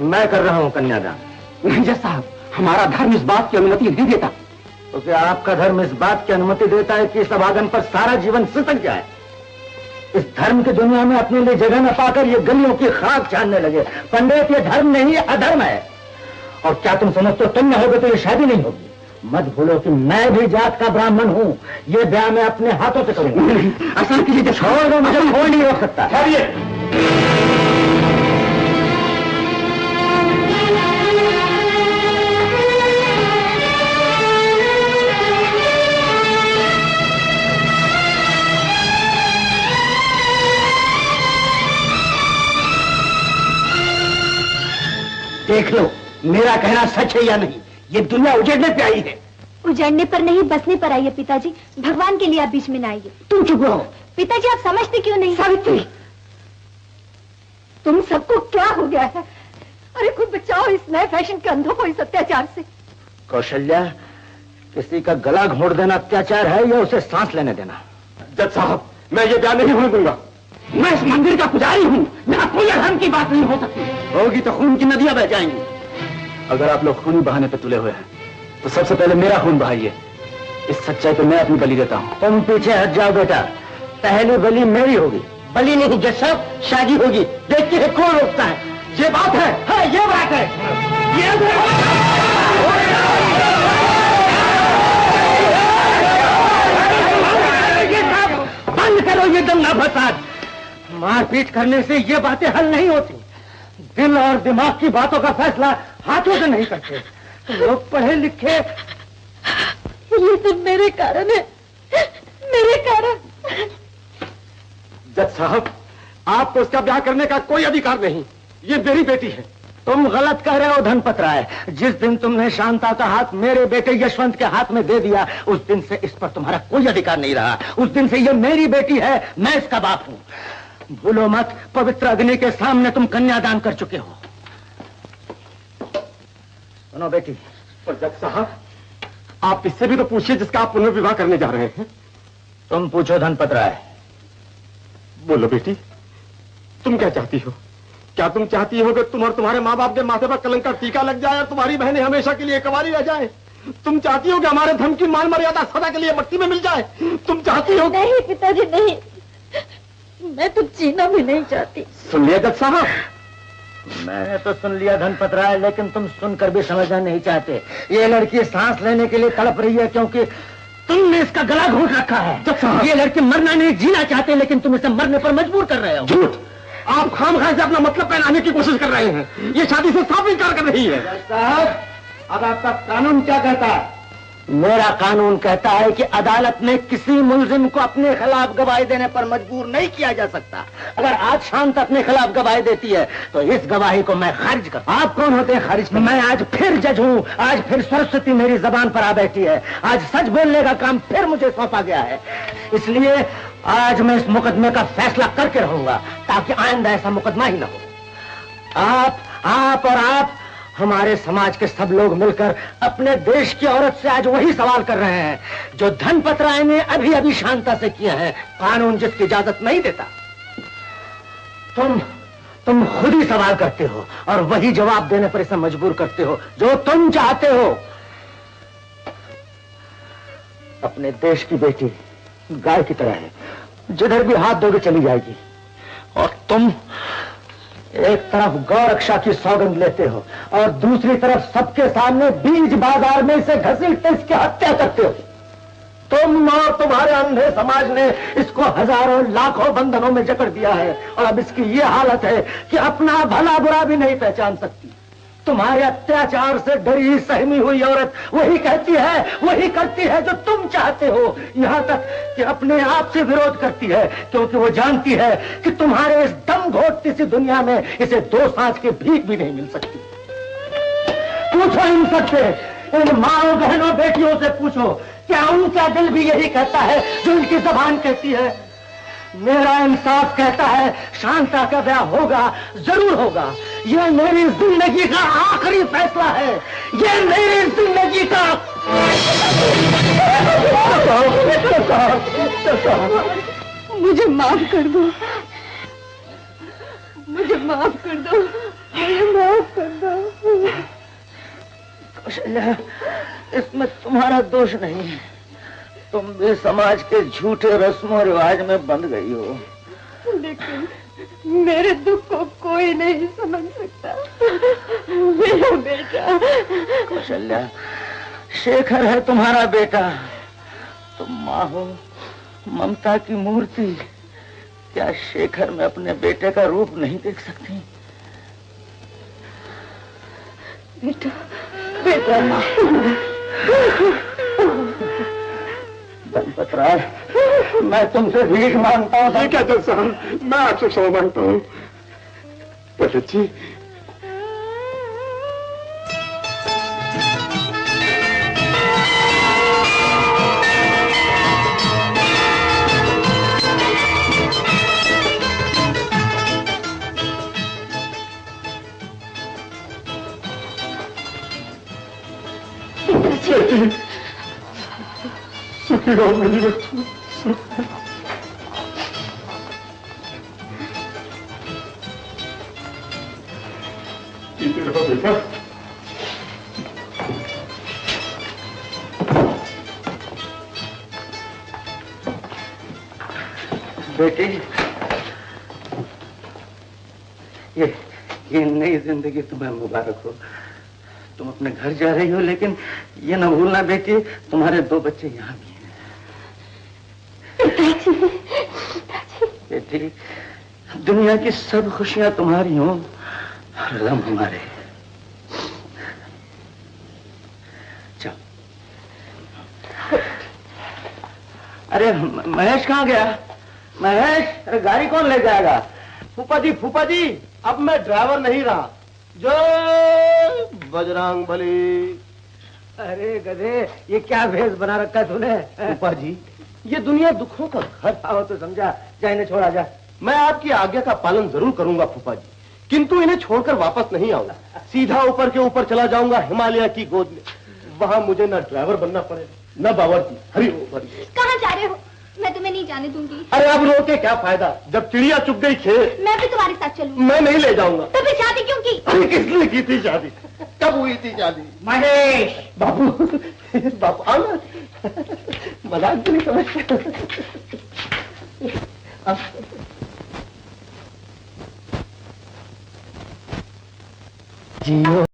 मैं कर रहा हूँ कन्यादान। नहीं जज साहब, हमारा धर्म इस बात की अनुमति नहीं देता। तो क्या आपका धर्म इस बात की अनुमति देता है कि इस अभागन पर सारा जीवन सिसक जाए? इस धर्म की दुनिया में अपने लिए जगह न पाकर ये गलियों की खाक छानने लगे। पंडित, ये धर्म नहीं है, अधर्म है। और क्या तुम समझते हो तुम न होगे तो ये शादी नहीं होगी? मत भूलो कि मैं भी जात का ब्राह्मण हूँ। ये ब्याह मैं अपने हाथों से करूंगा। असल की चीजें छोड़ दो, मुझे कोई नहीं रोक सकता। देख लो मेरा कहना सच है या नहीं। ये दुनिया उजड़ने पे आई है। उजड़ने पर नहीं, बसने पर आई है पिताजी। भगवान के लिए आप बीच में न आइए। तुम चुप रहो। पिताजी, आप समझते क्यों नहीं? सावित्री, तुम सबको क्या हो गया है? अरे खुद बचाओ इस नए फैशन के अंधों को इस अत्याचार से। कौशल्या, किसी का गला घोंट देना अत्याचार है या उसे सांस लेने देना? जज साहब, मैं ये ब्याह नहीं होने दूंगा। मैं इस मंदिर का पुजारी हूँ, यहाँ कोई अधर्म की बात नहीं हो सकती। होगी तो खून की नदियां बह जाएंगी। अगर आप लोग खूनी बहाने पे तुले हुए हैं तो सबसे पहले मेरा खून बहाइए। इस सच्चाई पे मैं अपनी बलि देता हूँ। तुम पीछे हट जाओ बेटा, पहली बलि मेरी होगी। बलि नहीं जज साहब, शादी होगी। देखते हैं कौन रोकता है। ये बात है। हाँ, ये बात है। बंद करो ये दंगा फसाद। मारपीट करने से ये बातें हल नहीं होती। दिल और दिमाग की बातों का फैसला हाथों से नहीं करते। लोग पढ़े लिखे। ये सब मेरे कारण है, मेरे कारण। जज साहब, आपको उसका ब्याह करने का कोई अधिकार नहीं। ये मेरी बेटी है। तुम गलत कह रहे हो धनपत राय। जिस दिन तुमने शांता का हाथ मेरे बेटे यशवंत के हाथ में दे दिया, उस दिन से इस पर तुम्हारा कोई अधिकार नहीं रहा। उस दिन से ये मेरी बेटी है, मैं इसका बाप हूँ। भूलो मत, पवित्र अग्नि के सामने तुम कन्यादान कर चुके हो। सुनो बेटी। और जज साहब, आप इससे भी तो पूछिए जिसका आप पुनर्विवाह करने जा रहे हैं। तुम पूछो धनपत राय। बोलो बेटी, तुम क्या चाहती हो? क्या तुम चाहती हो कि तुम और तुम्हारे माँ बाप के माथे पर कलंक का टीका लग जाए और तुम्हारी बहनें हमेशा के लिए कुंवारी रह जाए? तुम चाहती हो कि हमारे धर्म की मान मर्यादा सदा के लिए मट्टी में मिल जाए? तुम चाहती हो? नहीं पिताजी, नहीं। मैं तो जीना भी नहीं चाहती। सुन लिया जज साहब? मैंने तो सुन लिया धनपत राय, लेकिन तुम सुनकर भी समझना नहीं चाहते। ये लड़की सांस लेने के लिए तड़प रही है क्योंकि तुमने इसका गला घोंट रखा है। ये लड़की मरना नहीं, जीना चाहते, लेकिन तुम इसे मरने पर मजबूर कर रहे हो। झूठ! आप खामखा से अपना मतलब पहनाने की कोशिश कर रहे हैं। ये शादी से साफ इनकार कर रही है। साहब, अब आपका कानून क्या कहता है? मेरा कानून कहता है कि अदालत में किसी मुलजिम को अपने खिलाफ गवाही देने पर मजबूर नहीं किया जा सकता। अगर आज शांत अपने खिलाफ गवाही देती है तो इस गवाही को मैं खारिज कर। आप कौन होते हैं खारिज? मैं आज फिर जज हूँ। आज फिर सरस्वती मेरी जबान पर आ बैठी है। आज सच बोलने का काम फिर मुझे सौंपा गया है। इसलिए आज मैं इस मुकदमे का फैसला करके रहूंगा ताकि आइंदा ऐसा मुकदमा ही न हो। आप और आप हमारे समाज के सब लोग मिलकर अपने देश की औरत से आज वही सवाल कर रहे हैं जो धनपत राय ने अभी अभी शांता से किया है। कानून जिसकी इजाजत नहीं देता। तुम खुद ही सवाल करते हो और वही जवाब देने पर इसे मजबूर करते हो जो तुम चाहते हो। अपने देश की बेटी गाय की तरह है, जिधर भी हाथ दोगे चली जाएगी। और तुम एक तरफ गौ रक्षा की सौगंध लेते हो और दूसरी तरफ सबके सामने बीज बाजार में इसे घसीटते इसकी हत्या करते हो। तुम और तुम्हारे अंधे समाज ने इसको हजारों लाखों बंधनों में जकड़ दिया है और अब इसकी ये हालत है कि अपना भला बुरा भी नहीं पहचान सकती। तुम्हारे अत्याचार से डरी सहमी हुई औरत वही कहती है, वही करती है जो तुम चाहते हो। यहाँ तक कि अपने आप से विरोध करती है, क्योंकि वो जानती है कि तुम्हारे इस दम घोटती सी दुनिया में इसे 2 सांस की भीख भी नहीं मिल सकती। पूछो इन सबसे, इन माओ बहनों बेटियों से पूछो, क्या उनका दिल भी यही कहता है जो इनकी जबान कहती है? मेरा इंसाफ कहता है शांता का ब्याह होगा, जरूर होगा। यह मेरी जिंदगी का आखिरी फैसला है, ये मेरी जिंदगी का। मुझे माफ कर दो, मुझे माफ कर दो, मुझे माफ कर दो। कौशल्या, इसमें तुम्हारा दोष नहीं है। तुम भी समाज के झूठे रस्मों रिवाज में बंध गई हो। लेकिन मेरे दुख को कोई नहीं समझ सकता। मेरा बेटा। कौशल्या, शेखर है तुम्हारा बेटा। तुम माँ हो, ममता की मूर्ति। क्या शेखर में अपने बेटे का रूप नहीं देख सकती? बेटा, बेटा। गणपत राय, मैं तुमसे भीख मांगता हूँ। ये क्या जज साहब, मैं आपसे क्षमा मांगता हूँ। पंडित जी, सुखी रहो मेरी बच्ची। जीते रहो बेटा। बेटी, ये नई जिंदगी तुम्हें मुबारक हो। तुम अपने घर जा रही हो, लेकिन ये न भूलना बेटी, तुम्हारे 2 बच्चे यहाँ भी हैं। बेटी, दुनिया की सब खुशियां तुम्हारी हों और गम हमारे। चल। अरे महेश कहाँ गया? महेश, अरे गाड़ी कौन ले जाएगा? फूफा जी, अब मैं ड्राइवर नहीं रहा। जय बजरंग बली। अरे गधे, ये क्या भेष बना रखा है तूने? फूफा जी, ये दुनिया दुखों का घर। आओ तो समझा, जा इन्हें छोड़ा जा। मैं आपकी आज्ञा का पालन जरूर करूंगा फूफा जी, किंतु इन्हें छोड़कर वापस नहीं आऊंगा। सीधा ऊपर के ऊपर चला जाऊंगा हिमालय की गोद में। वहां मुझे न ड्राइवर बनना पड़ेगा न बावर्ची। हरि ओम। कहाँ जा रहे हो? मैं तुम्हें नहीं जाने दूंगी। अरे अब रो के क्या फायदा, जब चिड़िया चुग गई खेत। मैं भी तुम्हारे साथ चलूंगी। मैं नहीं ले जाऊंगा। तो फिर शादी क्यों की? अरे किसने की थी शादी? कब हुई थी शादी? महेश, बाबू, बाबू आना। मजाक भी नहीं समझते। जियो।